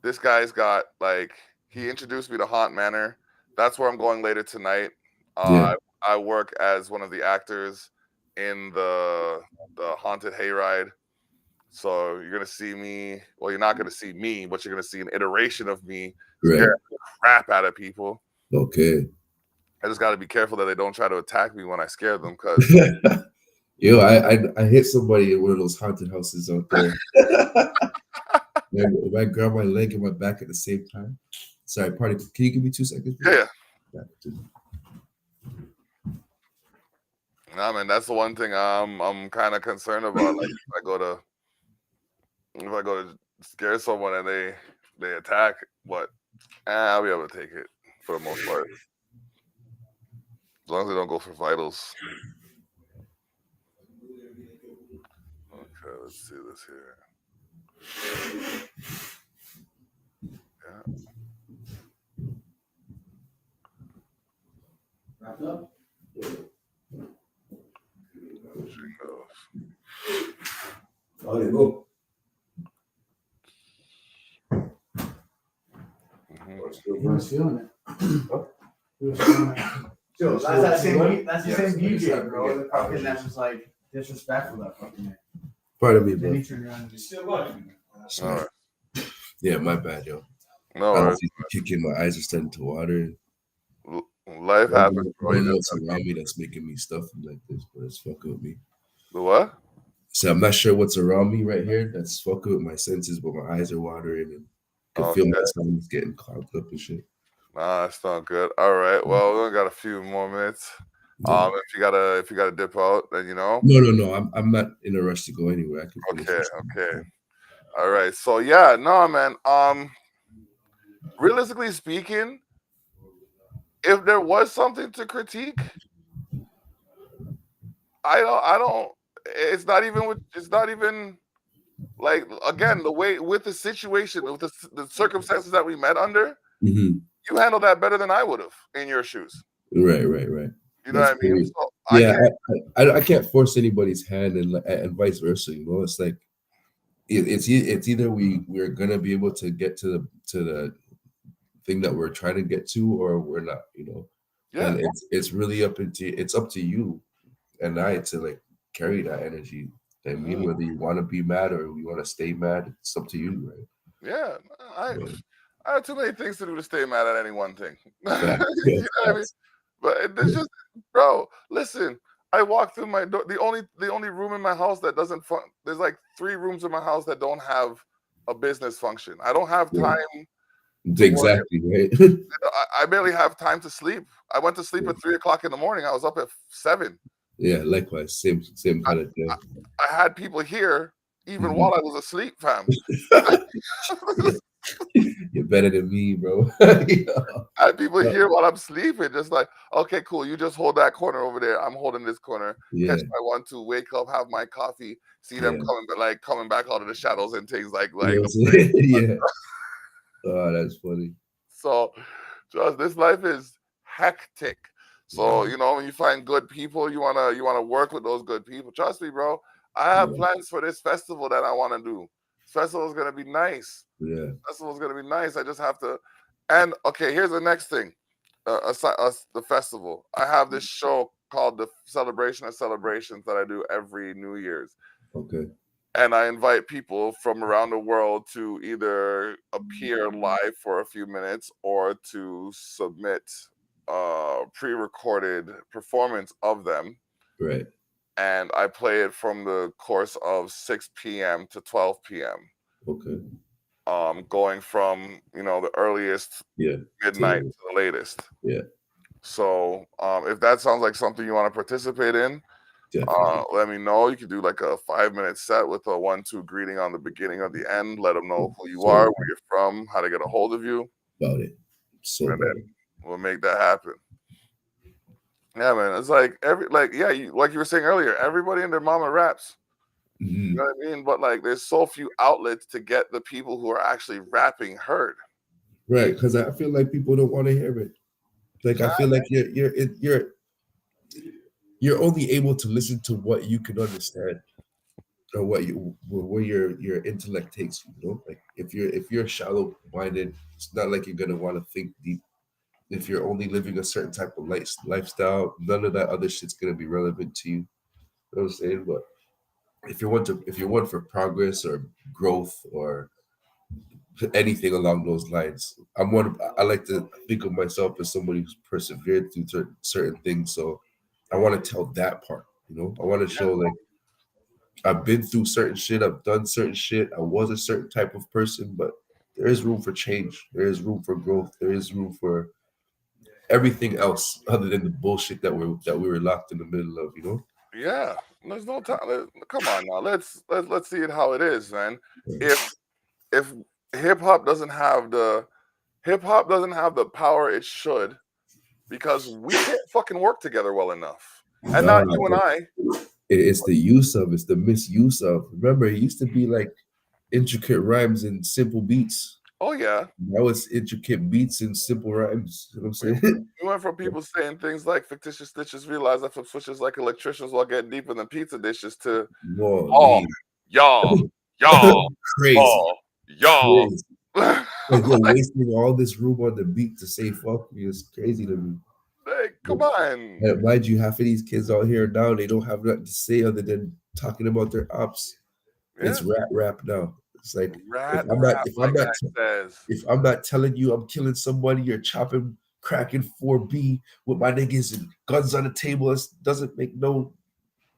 this guy's got like, he introduced me to Haunt Manor. That's where I'm going later tonight. Yeah. I work as one of the actors in the Haunted Hayride. So you're gonna see me. Well, you're not gonna see me, but you're gonna see an iteration of me scaring the crap out of people. Okay. I just got to be careful that they don't try to attack me when I scare them. Cause yo, I hit somebody in one of those haunted houses out there. If I grab my leg and my back at the same time. Sorry, party. Can you give me 2 seconds? Yeah. Nah, man, that's the one thing I'm kind of concerned about. Like if I go to scare someone and they attack, I'll be able to take it for the most part. As long as they don't go for vitals. Okay, let's see this here. Yeah. Wrapped up? Oh, you go. He was feeling it. He was feeling it. Yo, that's the same DJ, bro. The fucking that was like disrespectful. That fucking man. Pardon me, bro. Then he turned around and just still watching. All right. Yeah, my bad, yo. No, I was kicking. My eyes are starting to water. Life happens, bro. I don't know what's around me that's making me stuff like this, but it's fucking with me. The what? So I'm not sure what's around me right here. That's fucking with my senses, but my eyes are watering and can feel my Okay. sinus getting clogged up and shit. Nah, that's not good. All right. Well, we only got a few more minutes. Yeah. If you gotta dip out, then you know. No. I'm not in a rush to go anywhere. I can finish Okay, this. okay. All right. So yeah, no, man. Realistically speaking, if there was something to critique, I don't. It's not even like again the way with the situation with the circumstances that we met under. Hmm. You handled that better than I would have in your shoes. Right. You know That's what I mean? pretty. So I Yeah, can't. I can't force anybody's hand and vice versa. You know, it's like it's either we're gonna be able to get to the thing that we're trying to get to, or we're not. You know, Yeah, and it's really up to you and I to like carry that energy. I mean, mhm, whether you want to be mad or you want to stay mad, it's up to you, right? yeah. I Yeah. I have too many things to do to stay mad at any one thing. You know Facts. Yeah, what I mean? facts. But it's Yeah. just, bro. Listen, I walk through my door. The only room in my house that doesn't there's like 3 rooms in my house that don't have a business function. I don't have Yeah. time to work. Exactly, right? I barely have time to sleep. I went to sleep Yeah. at 3 o'clock in the morning. I was up at 7. Yeah, likewise, same I, kind of thing. I had people here even Mhm. while I was asleep, fam. You're better than me, bro. I had people Yeah. here while I'm sleeping, just like, okay, cool. You just hold that corner over there. I'm holding this corner. Catch Yeah, my 1, 2, wake up, have my coffee, see them yeah. coming back out of the shadows and things You know like. what I'm saying? Yeah. Oh, that's funny. So, just this life is hectic. So Yeah, you know when you find good people, you wanna work with those good people. Trust me, bro. I have yeah, plans for this festival that I want to do. This festival is gonna be nice. yeah. Festival is gonna be nice. I just have to. And okay, here's the next thing. The festival. I have this show called the Celebration of Celebrations that I do every New Year's, Okay. and I invite people from around the world to either appear live for a few minutes or to submit pre-recorded performance of them, Right. and I play it from the course of 6 p.m. to 12 p.m. Okay. Going from the earliest Yeah. midnight To to the latest. yeah, So if that sounds like something you want to participate in, definitely. let me know. You could do like a 5 minute set with a 1, 2 greeting on the beginning or the end. Let them know who you So are, where you're from, how to get a hold of you, about it. So and about it. then we'll make that happen. Yeah, man. It's like like you were saying earlier, everybody and their mama raps. You Mhm. know what I mean? But like, there's so few outlets to get the people who are actually rapping heard. Right, because I feel like people don't want to hear it. Like I feel like you're only able to listen to what you can understand or what you where your intellect takes you. You know, like if you're shallow minded, it's not like you're gonna want to think deep. If you're only living a certain type of lifestyle, none of that other shit's gonna be relevant to you. You know what I'm saying? But if you're one for progress or growth or anything along those lines, I like to think of myself as somebody who's persevered through certain things. So I want to tell that part. You know, I want to Yeah, show like I've been through certain shit. I've done certain shit. I was a certain type of person, but there is room for change. There is room for growth. There is room for everything else other than the bullshit that we were locked in the middle of. You know? yeah. There's no time. Come on now. Let's see it how it is, man. Yeah. If hip hop doesn't have the hip hop doesn't have the power it should because we can't fucking work together well enough. And Nah, not you and I. it's the use of, it's the misuse of. Remember, it used to be like intricate rhymes and simple beats. Oh yeah. Now it's intricate beats and simple rhymes. You know what I'm We saying? we went from people saying things like fictitious stitches realize I flip switches like electricians while getting deeper than pizza dishes to oh Holy, y'all, y'all, crazy, oh y'all. crazy. Like you're wasting all this room on the beat to say fuck me. It's crazy to me. Like, But come on. mind you, half of these kids out here now, they don't have nothing to say other than talking about their ops. Yeah. It's rap now. It's like if Rat I'm not rap, if I'm like not I says. if I'm not telling you I'm killing somebody, you're chopping, cracking 4B with my niggas and guns on the table. It doesn't make no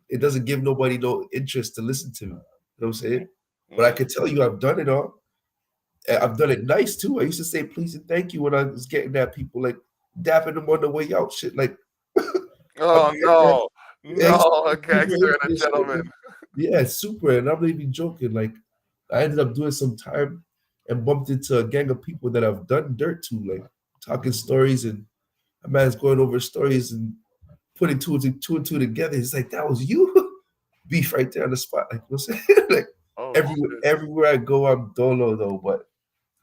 it doesn't give nobody no interest to listen to me. You know what I'm saying? But I Mm. can tell you, I've done it all. I've done it nice too. I used to say please and thank you when I was getting at people, like dapping them on the way out, shit. Like I'm Oh getting that. no, Yeah, I used to no, a be super gangster into and a this shit. gentleman. Yeah, super. And I'm not even joking. Like I ended up doing some time and bumped into a gang of people that I've done dirt to, like talking stories, and a man's going over stories and putting two and two together. It's like that was you. Beef right there on the spot. Like you know what I'm saying? Like Oh shit. everywhere I go, I'm dolo though, but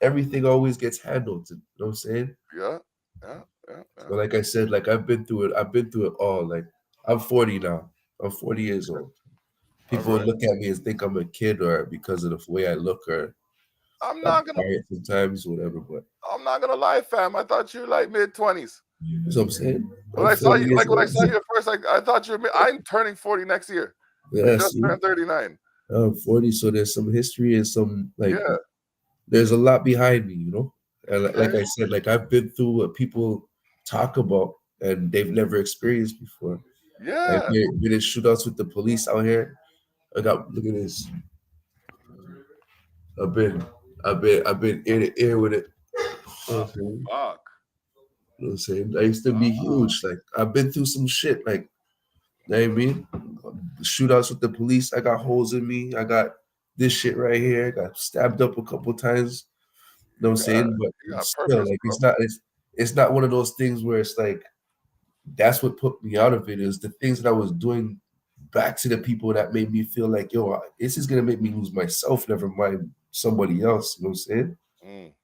everything always gets handled. You know what I'm saying? Yeah, yeah, yeah, yeah. So like I said, like I've been through it. I've been through it all. Like I'm 40 now. I'm 40 years old. All People would right. look at me and think I'm a kid, or because of the way I look, or I'm I'm not gonna. quiet sometimes, whatever. But I'm not gonna lie, fam. I thought you were like mid-20s. that's what I'm saying. When I'm I saw 40 you, years like when I old. saw you at first, like I thought you were. I'm turning 40 next year. I Yeah, just see, turned 39. I'm 40, so there's some history and some like Yeah. there's a lot behind me, you know. And like Okay. I said, like I've been through what people talk about and they've never experienced before. Like Yeah. been in shootouts with the police out here. I got look at this. I've been I've been ear to ear with it. You know what I'm saying? Fuck. You know what I'm saying? I used to be huge. Like I've been through some shit. Like you know what I mean? Shootouts with the police. I got holes in me. I got this shit right here. I got stabbed up a couple times. You know what I'm You got, saying? But you got still, purpose, like bro. it's not one of those things where it's like that's what put me out of it is the things that I was doing back to the people that made me feel like, yo, this is gonna make me lose myself, never mind somebody else. You know what I'm saying? Mm,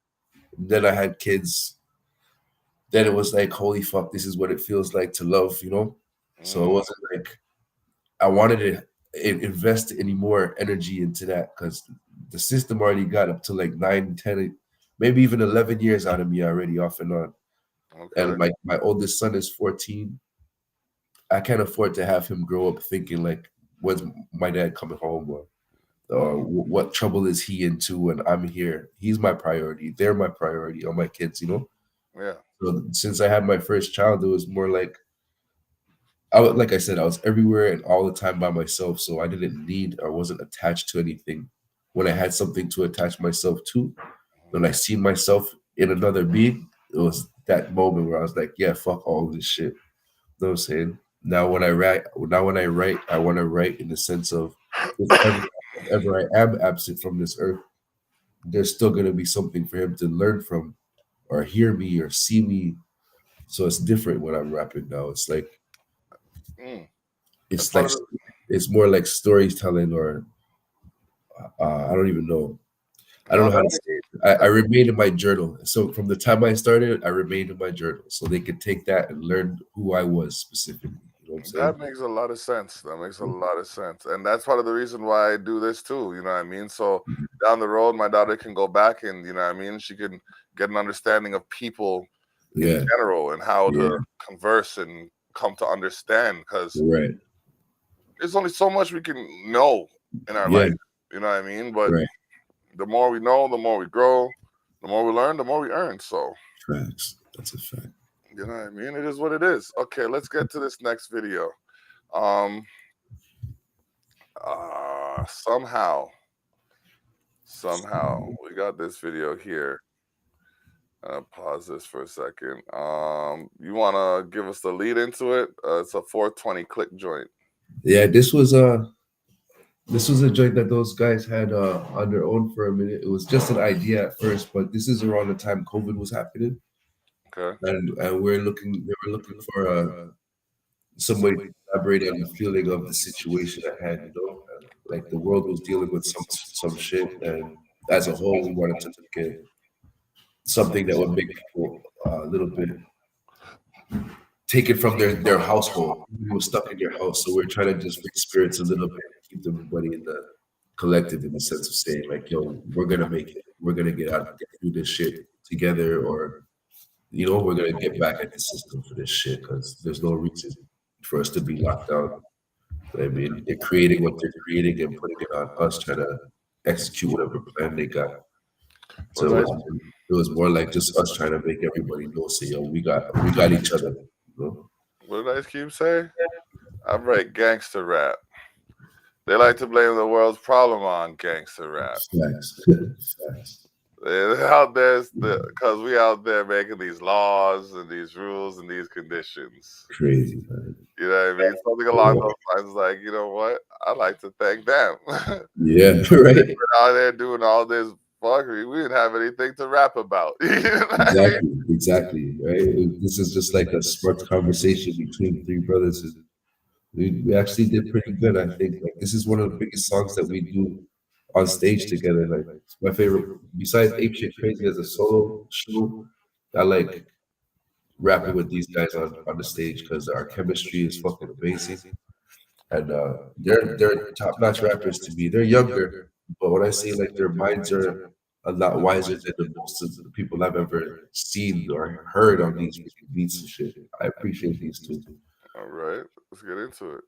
And then I had kids. Then it was like, holy fuck, this is what it feels like to love, you know? So it mm, wasn't like I wanted to invest any more energy into that because the system already got up to like 9, 10, maybe even 11 years out of me already off and on. okay. And my oldest son is 14. I can't afford to have him grow up thinking like, when's my dad coming home, or Mm, what trouble is he into when I'm here? He's my priority. They're my priority. All my kids, you know. yeah. So since I had my first child, it was more like like I said, I was everywhere and all the time by myself. So I didn't need or wasn't attached to anything. When I had something to attach myself to, when I seen myself in another being, it was that moment where I was like, yeah, fuck all this shit. You know what I'm saying? Now when I write, I want to write in the sense of if ever I am absent from this earth, there's still gonna be something for him to learn from or hear me or see me. So it's different when I'm rapping now. Mm. That's It's part like of the. it's more like storytelling or I don't even know. I don't No, know how that to makes say it. I that, remained in my journal. So from the time I started, I remained in my journal. So they could take that and learn who I was specifically. You know what I'm saying? that makes a lot of sense. That makes a lot of sense, and that's part of the reason why I do this too. You know what I mean? So down the road, my daughter can go back and you know what I mean. She can get an understanding of people in Yeah. general and how to Yeah. converse and come to understand. Because Right. there's only so much we can know in our Yeah. life. You know what I mean? But Right. the more we know, the more we grow, the more we learn, the more we earn. So, Facts. That's a fact. you know what I mean? It is what it is. Okay, let's get to this next video. Um somehow we got this video here. Pause this for a second. You want to give us the lead into it? It's a 420 click joint. Yeah, this was a joint that those guys had on their own for a minute. It was just an idea at first, but this is around the time COVID was happening, Okay. and they were looking for some way to elaborate on the feeling of the situation at hand. You know, like the world was dealing with some shit, and as a whole, we wanted to make it something that would make people a little bit taken from their household. People were stuck in their house, so we're trying to just bring spirits a little bit, keep everybody in the collective in the sense of saying like, yo, we're gonna make it, we're gonna get through this shit together, or you know, we're gonna get back at the system for this shit because there's no reason for us to be locked down. I mean, they're creating what they're creating and putting it on us trying to execute whatever plan they got. What So did I it was more like just us trying to make everybody know, say, yo, we got each other. You know? what did Ice Cube say? I write gangster rap. They like to blame the world's problem on gangster rap. Facts. Facts. They're out there because we out there making these laws and these rules and these conditions. Crazy, man. You know what I mean? Something along those lines, like, you know what? I like to thank them. Yeah, right. Out there doing all this fuckery, we didn't have anything to rap about. You know what I mean? Exactly. Right. This is just like a smart conversation between three brothers. And we actually did pretty good, I think. Like this is one of the biggest songs that we do on stage together. Like it's my favorite. Besides Ape Shit Crazy as a solo show, I like rapping with these guys on the stage because our chemistry is fucking amazing. And they're top notch rappers to me. They're younger, but when I say like their minds are a lot wiser than the most of the people I've ever seen or heard on these beats and shit. I appreciate these two. All right, let's get into it.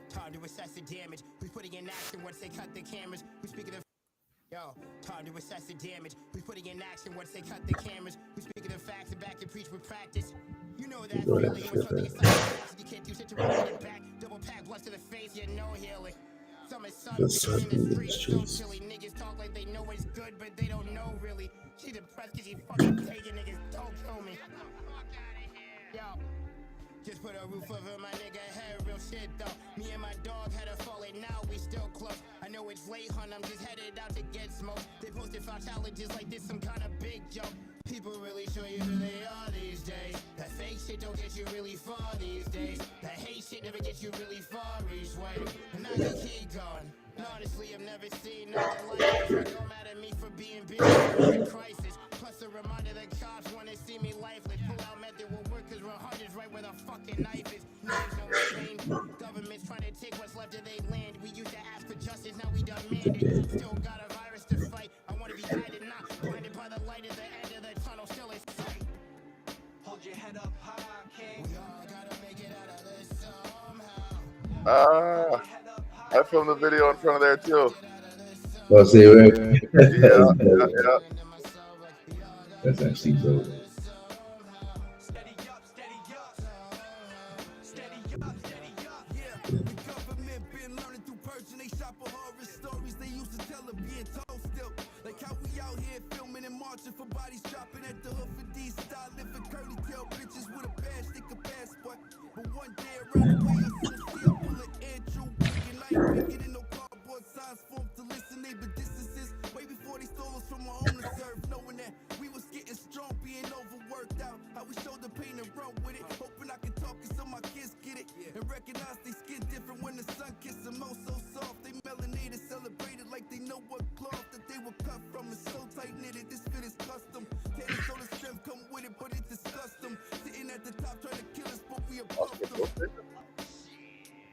Time to assess the damage. Who's putting in action once they cut the cameras? Who's speaking of yo? Time to assess the damage. Who's putting in action once they cut the cameras? Who's speaking of facts and back and preach with practice? You know that Go ahead, feeling. shit, Something man. inside you can't do shit to run it back. Double pack, blood to the face, yeah, no healing. Some is sun, The bitches sun in the in the streets, so streets. silly. Niggas talk like they know it's good, but they don't know really. She depressed cause she fucking taking niggas, don't kill me. Yo. Just put a roof over my nigga head, real shit though. Me and my dog had a falling, now we still close. I know it's late, hun, I'm just headed out to get smoked. They posted 5 challenges like this, some kind of big joke. People really show you who they are these days. That fake shit don't get you really far these days. That hate shit never gets you really far each way. And now you keep going. And honestly, I've never seen nothing like this. Don't mad at me for being busy, it's a crisis. Plus a reminder that cops wanna see me lifeless. Pull out method will work cause my heart is right where the fucking knife is. Niggas know my pain. Government's trying to take what's left of their land. We used to ask for justice, now we demand it. Still got a virus to fight. I wanna be guided, not blinded by the light at the end of the tunnel, still in sight. Hold your head up high, king. We all gotta make it out of this somehow. I filmed the video in front of there too. Oh, say right. Yeah. That's actually dope. Steady up, steady up. Steady up, steady up. Yeah, the government been learning through purging. They shop for horror stories they used to tell of being told still. Like how we out here filming and marching for bodies dropping at the hood for these style living curly tail bitches with a badge, stick a passport. But one day around the way I'm still pulling Andrew Wiggin. I ain't been getting no cardboard signs formed to listen neighbor distances. Way before they stole us from our own reserve, knowing that we was getting strong, being overworked out. How we showed the pain and run with it. Hoping I can talk it so my kids get it. And recognize they skin different when the sun kisses them. Oh, so soft. They melanated, celebrated like they know what cloth that they were cut from. It's so tight knitted, this fit is custom. Tanner so the strength come with it, but it disgusts them. Sitting at the top trying to kill us, but we above them.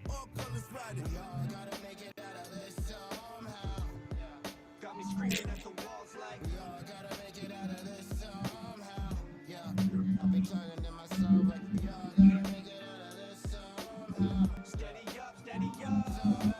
All colors riding. We all gotta make it out of this somehow. Got me screaming at the walls like. We all gotta make it out of this somehow. Yeah, I've been talking to myself like we all gotta make it out of this somehow. Steady up, steady up. Somehow.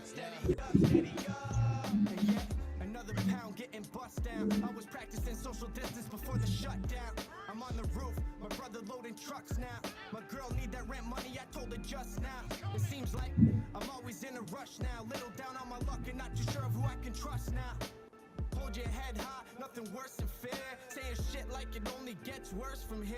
Steady up, steady up. And yet, another pound getting bust down. I was practicing social distance before the shutdown. I'm on the roof, my brother loading trucks now. My girl need that rent money, I told her just now. It seems like I'm always in a rush now. Little down on my luck and not too sure of who I can trust now. Hold your head high, nothing worse than fear. Saying shit like it only gets worse from here.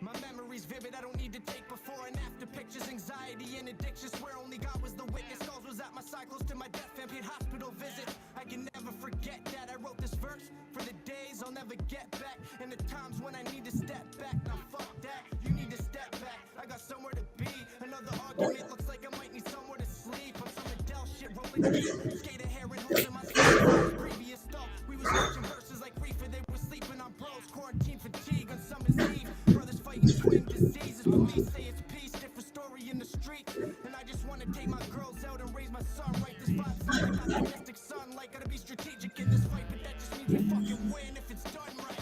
My memory's vivid, I don't need to take before and after pictures. Anxiety and addiction, swear only God was the witness. Calls was at my side, close to my death, and paid hospital visit. I can never forget that I wrote this verse for the days I'll never get back. And the times when I need to step back. Now fuck that, you need to step back. I got somewhere to be, another argument. Looks like I might need somewhere to sleep. I'm some Adele shit rolling deep. Skater hair and holes in my sleep. Previous though, we was watching verses like reefer. They were sleeping on bros, quarantine fatigue on summer's eve. Brothers fighting twin diseases. Police say it's peace, different story in the street. And I just wanna take my girls out and raise my son. Right, this vibe sound like optimistic sun. Like gotta be strategic in this fight, but that just means we fucking win if it's done right.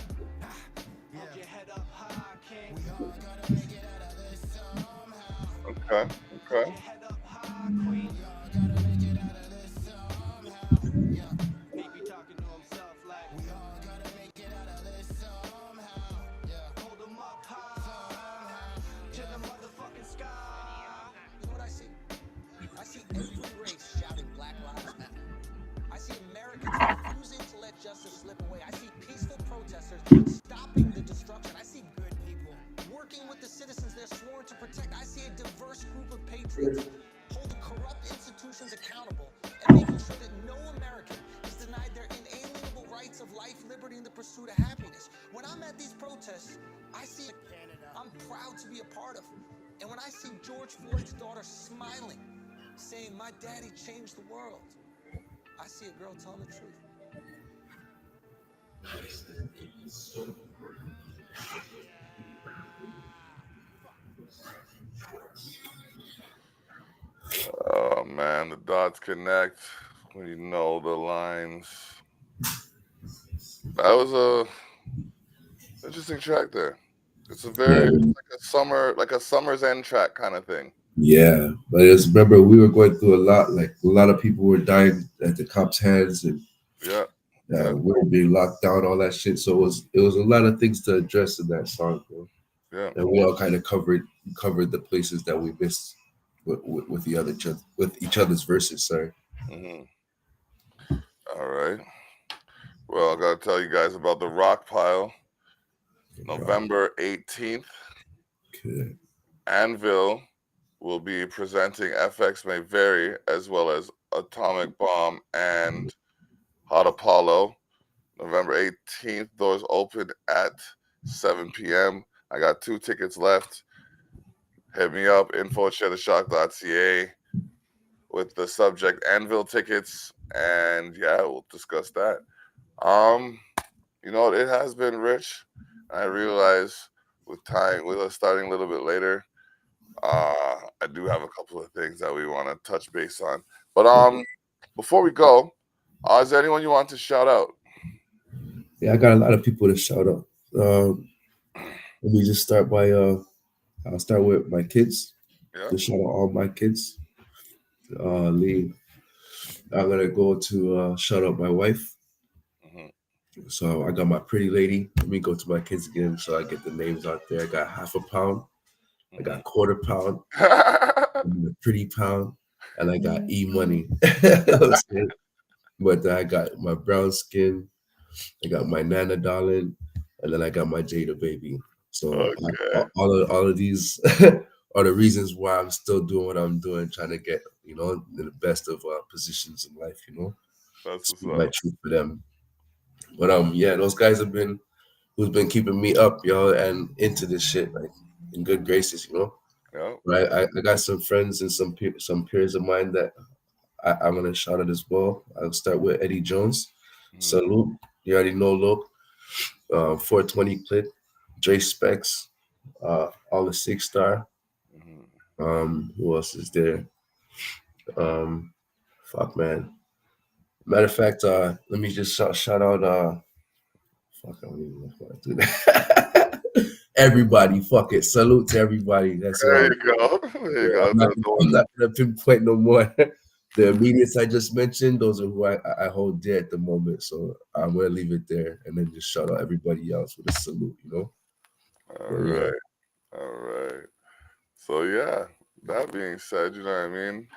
Hold your head up high, king. We all gotta make it out of this somehow. Okay. Hold your head up high, queen. We all gotta make it out of this somehow. Yeah, He be talking to himself like. we all gotta make it out of this somehow. Yeah, Hold him up high. To the motherfucking sky. You know what I see? I see every race justice slip away. I see peaceful protesters stopping the destruction. I see good people working with the citizens they're sworn to protect. I see a diverse group of patriots holding corrupt institutions accountable and making sure that no American is denied their inalienable rights of life, liberty, and the pursuit of happiness. When I'm at these protests, I see Canada I'm proud to be a part of. And when I see George Floyd's daughter smiling, saying, "My daddy changed the world," I see a girl telling the truth. Oh man, the dots connect when you know the lines. That was a interesting track there. It's a Yeah, very it's like a summer's end track kind of thing. yeah. But I just remember we were going through a lot. Like a lot of people were dying at the cops' hands, and Yeah, yeah, we were being locked down, all that shit. So it was a lot of things to address in that song, bro. yeah. And we all kind of covered the places that we missed with the other with each other's verses. Sorry. Hmm. All right. Well, I gotta tell you guys about the Rock Pile. November 18th, Okay. Anvil will be presenting FX May Vary as well as Atomic Bomb and Hot Apollo. November 18th, doors open at 7 p.m. I got 2 tickets left. Hit me up, info@shattershock.ca with the subject Anvil tickets, and yeah, we'll discuss that. Um, it has been rich. I realize with us starting a little bit later, I do have a couple of things that we want to touch base on. But before we go, is there anyone you want to shout out? Yeah, I got a lot of people to shout out. Let me just start by I'll start with my kids. Yeah. To shout out all my kids. Lee. I'm gonna go to shout out my wife. Hmm. So I got my pretty lady. Let me go to my kids again so I get the names out there. I got half a pound, I got quarter pound, I got a pretty pound, and I got money. But I got my brown skin, I got my Nana darling, and then I got my Jada baby. So Okay, all of these are the reasons why I'm still doing what I'm doing, trying to get in the best of positions in life. that's what's Speak my up. truth for them. But yeah, those guys have been who's been keeping me up, and into this shit like in good graces. Yeah. Right, I got some friends and some peers of mine that I'm gonna shout out as well. I'll start with Eddie Jones. Hmm. Salute. You already know, look. 420 clip, Dre Specs, all the 6 star. Hmm. Who else is there? Um, fuck man. Matter of fact, let me just shout out. Fuck, I don't even know if I do that. Everybody, fuck it. Salute to everybody. That's There all. you go. There you Yeah, go. I'm not. The I'm ones. not gonna pinpoint no more. The immediates I just mentioned, those are who I hold dear at the moment. So I'm gonna leave it there and then just shout out everybody else with a salute. All But yeah. right. All right. So yeah. That being said, you know what I mean.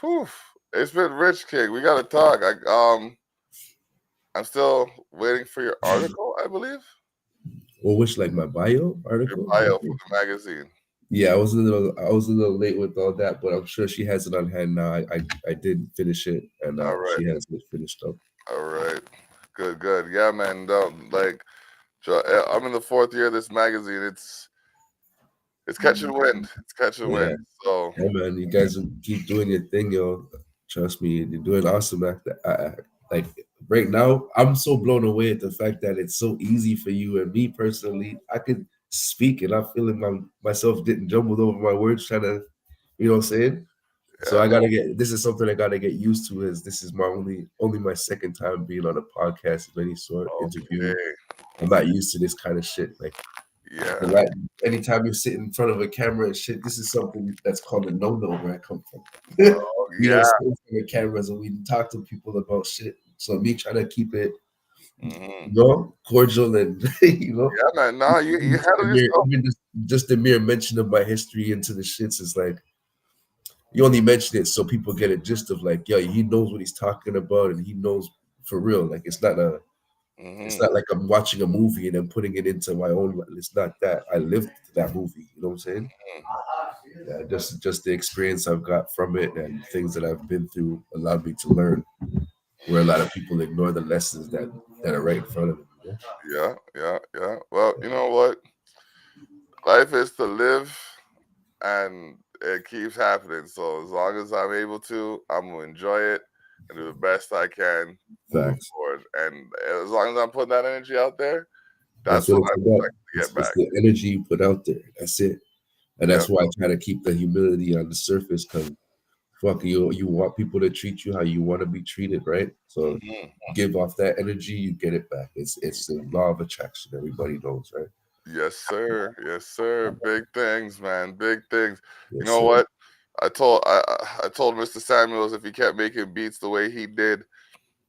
Whew. It's been rich, King. We gotta talk. I'm still waiting for your article. I believe Or which like my bio your article? bio for the magazine. Yeah, I was a little late with all that, but I'm sure she has it on hand now. I did finish it, and All right. she has it finished up. All right. Good. Good. Yeah, man. Like, I'm in the 4th year of this magazine. It's catching wind. It's catching Yeah, wind. So yeah, man. You guys keep doing your thing, yo. Trust me, you're doing awesome. Like right now, I'm so blown away at the fact that it's so easy for you and me personally. I could speak, and I'm feeling myself getting jumbled over my words, trying to, you know what I'm saying. So yeah. I gotta get this is something I gotta get used to. Is this is my only my second time being on a podcast of any sort interviewing. Okay. I'm not used to this kind of shit. Like Yeah. the right anytime you sit in front of a camera and shit, this is something that's called a no-no where I come from. Oh, We don't yeah. sit in front of cameras and we talk to people about shit. So me trying to keep it, Hmm. cordial and Yeah, man. No, you just the handle mere, yourself. even just the mere mention of my history into the shits is like you only mention it so people get a gist of like, yeah, he knows what he's talking about and he knows for real. Like it's not It's Mm-hmm. not like I'm watching a movie and then putting it into my own. It's not that. I lived that movie. You know what I'm saying? Yeah, just the experience I've got from it and things that I've been through allowed me to learn. Where a lot of people ignore the lessons that are right in front of them. You know? Yeah, yeah, yeah. Well, you know what? Life is to live, and it keeps happening. So as long as I'm able to, I'm gonna enjoy it and do the best I can moving Facts. forward. And as long as I'm putting that energy out there, That's that's what what it's I'm about. expecting to get It's back. the energy you put out there. That's it. And Yep. that's why I try to keep the humility on the surface because fuck you want people to treat you how you want to be treated, right? So Hmm. give off that energy, you get it back. It's the law of attraction. Everybody knows, right? Yes, sir. Yes, sir. Big things, man. Big things. You Yes, know sir. what? I told Mr. Samuels if he kept making beats the way he did,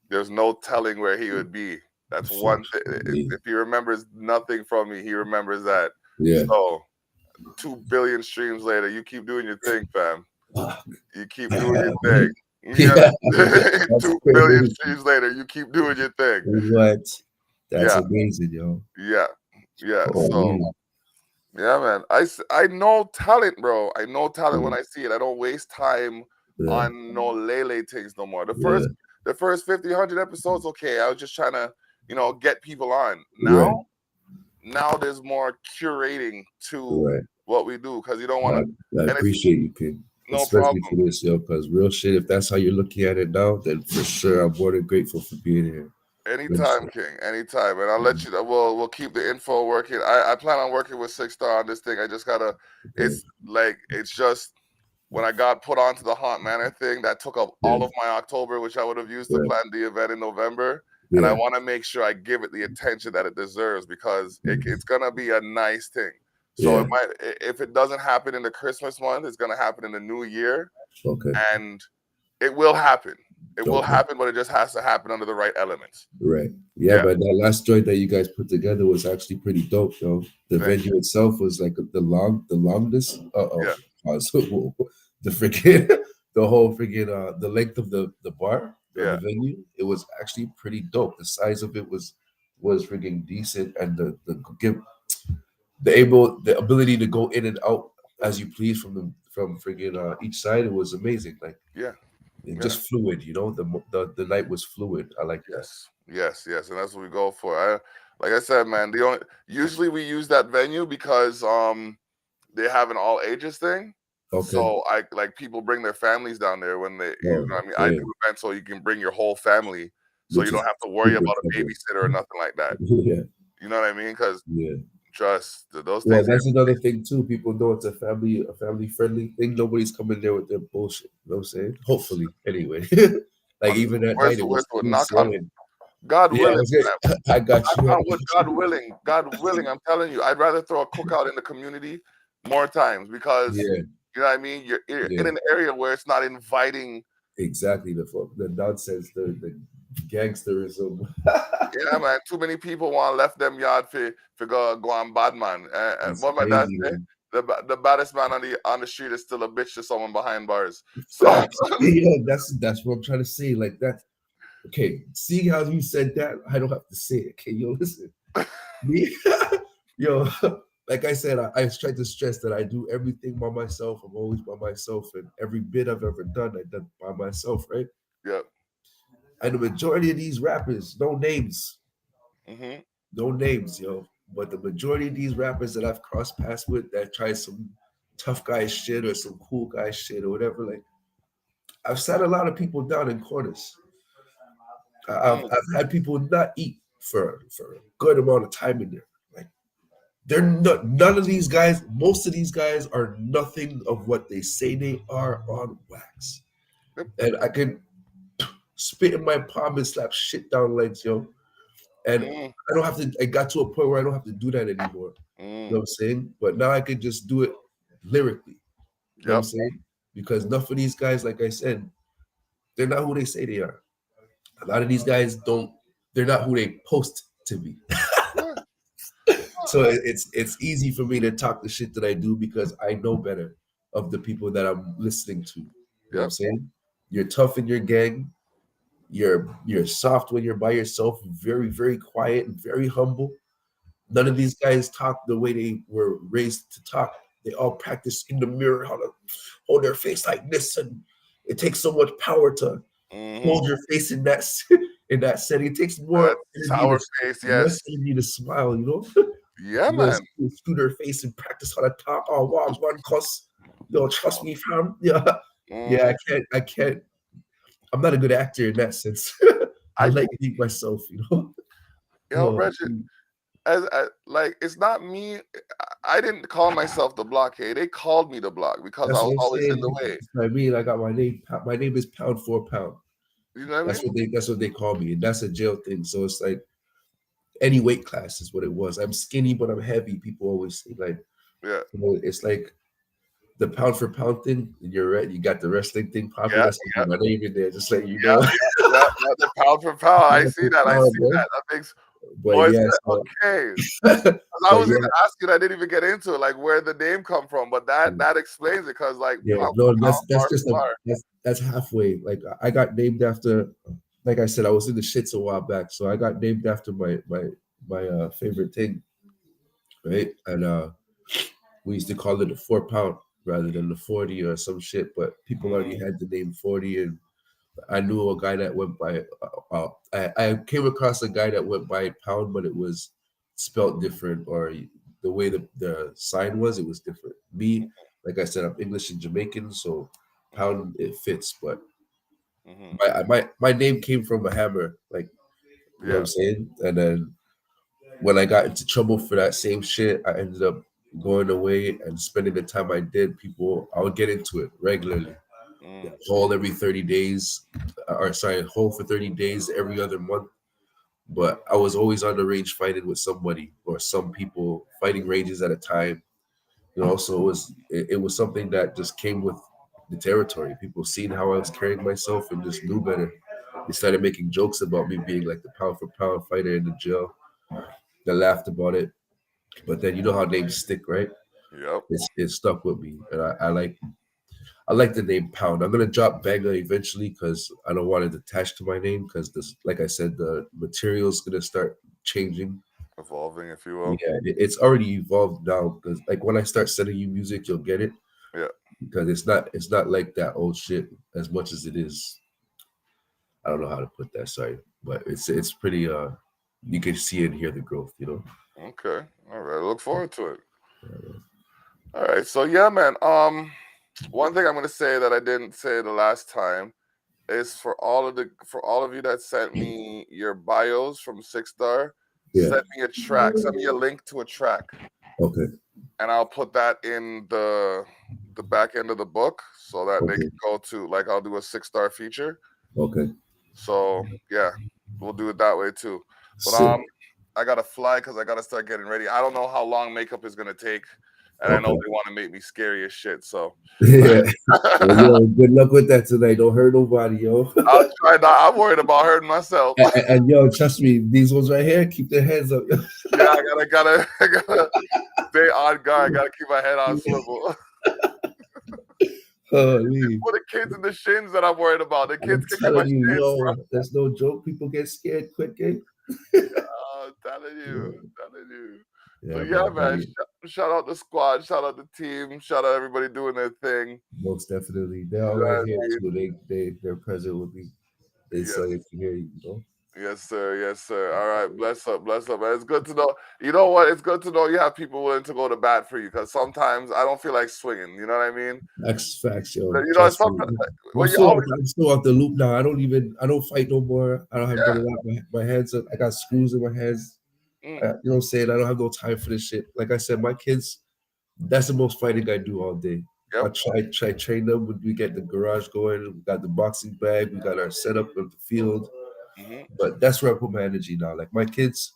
there's no telling where he would be. That's one thing. Yeah. If he remembers nothing from me, he remembers that. Yeah. So 2 billion streams later, you keep doing your thing, fam. Fuck. You keep doing your thing. Yeah, Yeah. that's 2 billion crazy. streams later, you keep doing your thing. What? That's Yeah, amazing, yo. yeah, yeah. So Holy. yeah, man. I know talent, bro. I know talent when Yeah, I see it. I don't waste time yeah, on no lele things no more. yeah. The first 50, 100 episodes, okay. I was just trying to, get people on. Right, Now there's more curating to right. what we do because you don't want I, to, I and it's appreciate you, King, no especially problem. for this, yo. Because real shit, if that's how you're looking at it now, then for sure I'm more than grateful for being here. Real Anytime, shit. King. Anytime, and I'll let you. We'll keep the info working. I plan on working with 6 Star on this thing. I just gotta. Okay. It's just when I got put onto the Haunt Manor thing, that took up Yeah, all of my October, which I would have used to right. plan the event in November. And I Yeah. want to make sure I give it the attention that it deserves because it's gonna be a nice thing. So Yeah. it might, if it doesn't happen in the Christmas month, it's gonna happen in the New Year, Okay. and it will happen. It will Okay. happen, but it just has to happen under the right elements. Right. Yeah, Yeah. but that last joint that you guys put together was actually pretty dope, though. The Thank venue itself was like the longest. you. Yeah. The freaking the whole freaking the length of the bar or the Yeah. venue. It was actually pretty dope. The size of it was freaking decent, and the ability to go in and out as you please from freaking each side. It was amazing. Like Yeah. it Yeah. just fluid. The night was fluid. I like that. Yes. Yes. Yes. And that's what we go for. Like I said, man, the only usually we use that venue because they have an all ages thing. Okay. So I like people bring their families down there when Oh, what I mean, I yeah. do events so you can bring your whole family so you Which don't is have to worry super about a cool. babysitter or nothing like that. Yeah, You know what I mean? Because yeah. trust those Well, things. that's another thing too. People know it's a family friendly thing. Nobody's coming there with their bullshit. You know what I'm saying? Hopefully, anyway. Like even at night, it was Where's knock on slowing. God Yeah, I willing, was good. man. I got you. Knock on wood, God willing, I'm telling you, I'd rather throw a cookout in the community more times because Yeah, you know what I mean. You're in yeah. an area where it's not inviting. Exactly. The nonsense, the gangsterism. Yeah, man. Too many people want left them yard for go on bad man. And It's what my dad crazy, say? man. The baddest man on the street is still a bitch to someone behind bars. So Facts. Yeah, that's what I'm trying to say. Like that. Okay, see how you said that? I don't have to say it. Okay, yo, listen. Me, yo, like I said, I tried to stress that I do everything by myself. I'm always by myself, and every bit I've ever done, I done by myself, right? yeah. And the majority of these rappers, no names, Hmm. no names, yo. But the majority of these rappers that I've crossed paths with that try some tough guy shit or some cool guy shit or whatever, like I've sat a lot of people down in corners. I've had people not eat for a good amount of time in there. Like they're not none of these guys, most of these guys are nothing of what they say they are on wax. Yep. And I can spit in my palm and slap shit down legs, yo. And Mm, I don't have to, I got to a point where I don't have to do that anymore. You know what mm, I'm saying? But now I can just do it lyrically. You know what I'm yep. saying? Because enough of these guys, like I said, they're not who they say they are. A lot of these guys don't, they're not who they post to be. Yeah. So it's easy for me to talk the shit that I do because I know better of the people that I'm listening to. You know what I'm Yep. saying? You're tough in your gang, You're soft when you're by yourself, very, very quiet and very humble. None of Mm-hmm. these guys talk the way they were raised to talk. They all practice in the mirror how to hold their face like this, and it takes so much power to Mm-hmm. hold your face in that in that setting. It takes more That energy sour to face, less yes. energy to smile. Yeah, You know, man. scoot their face and practice how to talk. Oh wow, one cuss. Yo, trust me, fam. Yeah, yeah. Mm. I can't. I'm not a good actor in that sense. I I like being myself. Yo, Oh, Reggie, as like it's not me. I didn't call myself the blockade. They called me the block because I that's was what I'm always in saying. the way. I mean, I got my name. My name is Pound for Pound. You know what I That's mean? what they. That's what they call me, and that's a jail thing. So it's like any weight class is what it was. I'm skinny, but I'm heavy. People always say like, Yeah, it's like the pound for pound thing. And you're right. You got the wrestling thing popping. yeah, That's yeah, my name in there. Just let you yeah, know. yeah, yeah, yeah. The pound for pound. I Pound see for that. I pound, see bro. that. That makes But boys yeah, said, so okay. 'Cause I but was yeah, gonna ask you. I didn't even get into it, like where the name come from. But that explains it, cause like yeah. pound for No, pound, that's bar just for a bar. that's halfway. Like I got named after. Like I said, I was in the shits a while back, so I got named after my favorite thing, right? And we used to call it the 4 pound rather than the 40 or some shit. But people already Mm, had the name 40, and I knew a guy that went by. I came across a guy that went by pound, but it was spelt different, or the way the sign was, it was different. Me, like I said, I'm English and Jamaican, so mm, pound it fits. But mm-hmm. my name came from a hammer, like you know what Yeah. I'm saying. And then when I got into trouble for that same shit, I ended up going away and spending the time I did. I would get into it regularly. Mm, Hole every 30 days, or sorry, hole for 30 days every other month. But I was always on the range fighting with somebody or some people fighting ranges at a time. So it was something that just came with the territory. People seen how I was carrying myself and just knew better. They started making jokes about me being like the pound for pound fighter in the jail. They laughed about it. But then you know how names stick, right? yep. It stuck with me. And I like the name Pound. I'm gonna drop Banga eventually because I don't want it attached to my name because this, like I said, the material's gonna start changing. Evolving, if you will. Yeah, it's already evolved now because like when I start sending you music, you'll get it Yeah. because it's not like that old shit as much as it is. I don't know how to put that, sorry, but it's pretty. You can see and hear the growth. Okay. All right. Look forward to it. All right. So yeah, man. One thing I'm gonna say that I didn't say the last time is for all of you that sent me your bios from Six Star, Yeah. send me a track. Send me a link to a track, Okay. and I'll put that in the back end of the book so that they Okay. can go to like I'll do a Six Star feature. Okay. So yeah, we'll do it that way too. But Sick. I gotta fly because I gotta start getting ready. I don't know how long makeup is gonna take, and I know Okay. they want to make me scary as shit. So Yeah. Well, yo, good luck with that tonight. Don't hurt nobody, yo. I'll try not. I'm worried about hurting myself. And yo, trust me, these ones right here, keep their hands up. Yeah, I gotta stay on guard. I gotta keep my head on swivel. Holy. For the kids and the shins that I'm worried about. The kids I'm kicking my telling you, shins, bro. yo, there's no joke. People get scared quick, eh? I'm telling you, I'm telling you. Yeah, But yeah, man. man. Shout out the squad. Shout out the team. Shout out everybody doing their thing. Most definitely. They're You all know right what here I mean? too. They're present with me. They Yes. sorry to hear you. Yes, sir. Yes, sir. All right. Bless up, man. It's good to know. You know what? It's good to know you have people willing to go to bat for you because sometimes I don't feel like swinging. You know what I mean? Facts, yo. You know, Trust me. sometimes I'm when you still, always, I'm still off the loop now. I don't fight no more. I don't have none yeah. of that. My hands up. I got screws in my hands. Mm, You know what I'm saying? I don't have no time for this shit. Like I said, my kids, that's the most fighting I do all day. yep. I try train them when we get the garage going. We got the boxing bag. We got our setup on the field. Hmm. But that's where I put my energy now. Like my kids,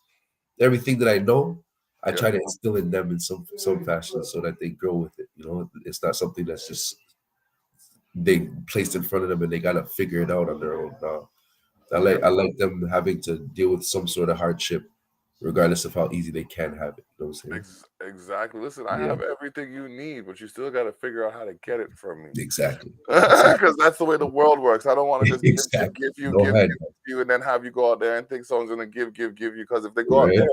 everything that I know, I Yeah. try to instill in them in some fashion so that they grow with it. It's not something that's just they placed in front of them and they gotta figure it out on their own. No. I Yeah. like them having to deal with some sort of hardship regardless of how easy they can have it. You know what I'm saying? Exactly. Listen, I Yeah. have everything you need, but you still got to figure out how to get it from me. Exactly. Because that's the way the world works. I don't want to just Exactly. give No hand. you, and then have you go out there and think someone's gonna give you. Because if they go out Right. there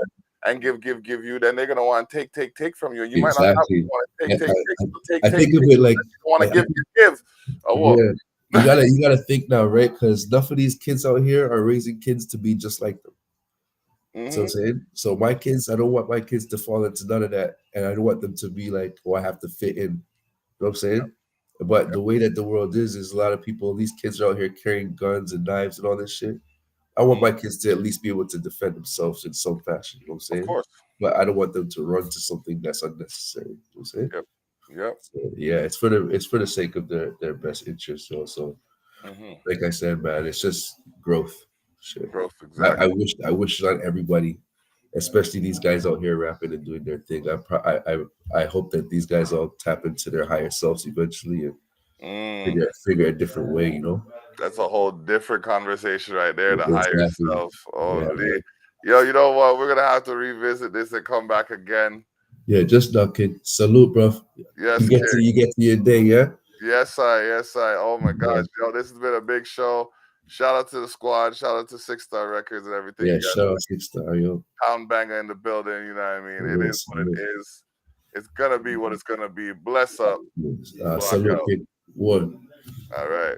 and give you, then they're gonna want to take from you, and you might not have Exactly. want to I, take. I think of it like You want to I, give. Oh what? yeah. You gotta think now, right? Because enough of these kids out here are raising kids to be just like them. So I'm saying, so my kids, I don't want my kids to fall into none of that, and I don't want them to be like, oh, I have to fit in. You know what I'm saying? But the way that the world is a lot of people, these kids are out here carrying guns and knives and all this shit. I want my kids to at least be able to defend themselves in some fashion. You know what I'm Of saying? course. But I don't want them to run to something that's unnecessary. You know what I'm saying? Yep. So, yeah, it's for the sake of their best interest. So, like I said, man, it's just growth. Shit. Growth, exactly. I wish on everybody, especially these guys out here rapping and doing their thing. I hope that these guys all tap into their higher selves eventually and figure a different way. You know. That's a whole different conversation right there. The higher Exactly. self. Yeah, Holy. man. Yo, you know what? We're gonna have to revisit this and come back again. Yeah, just knocking. Salute, bro. Yes, You get to your day, yeah. yes, I. Oh my Yeah. gosh, yo, this has been a big show. Shout out to the squad. Shout out to 6 Star Records and everything. Yeah, You guys, shout out 6 Star, yo. Pound.Banga in the building. You know what I mean? It Salute, is what salute. it is. It's gonna be what it's gonna be. Bless up. Block Salute, out. kid. One. All right.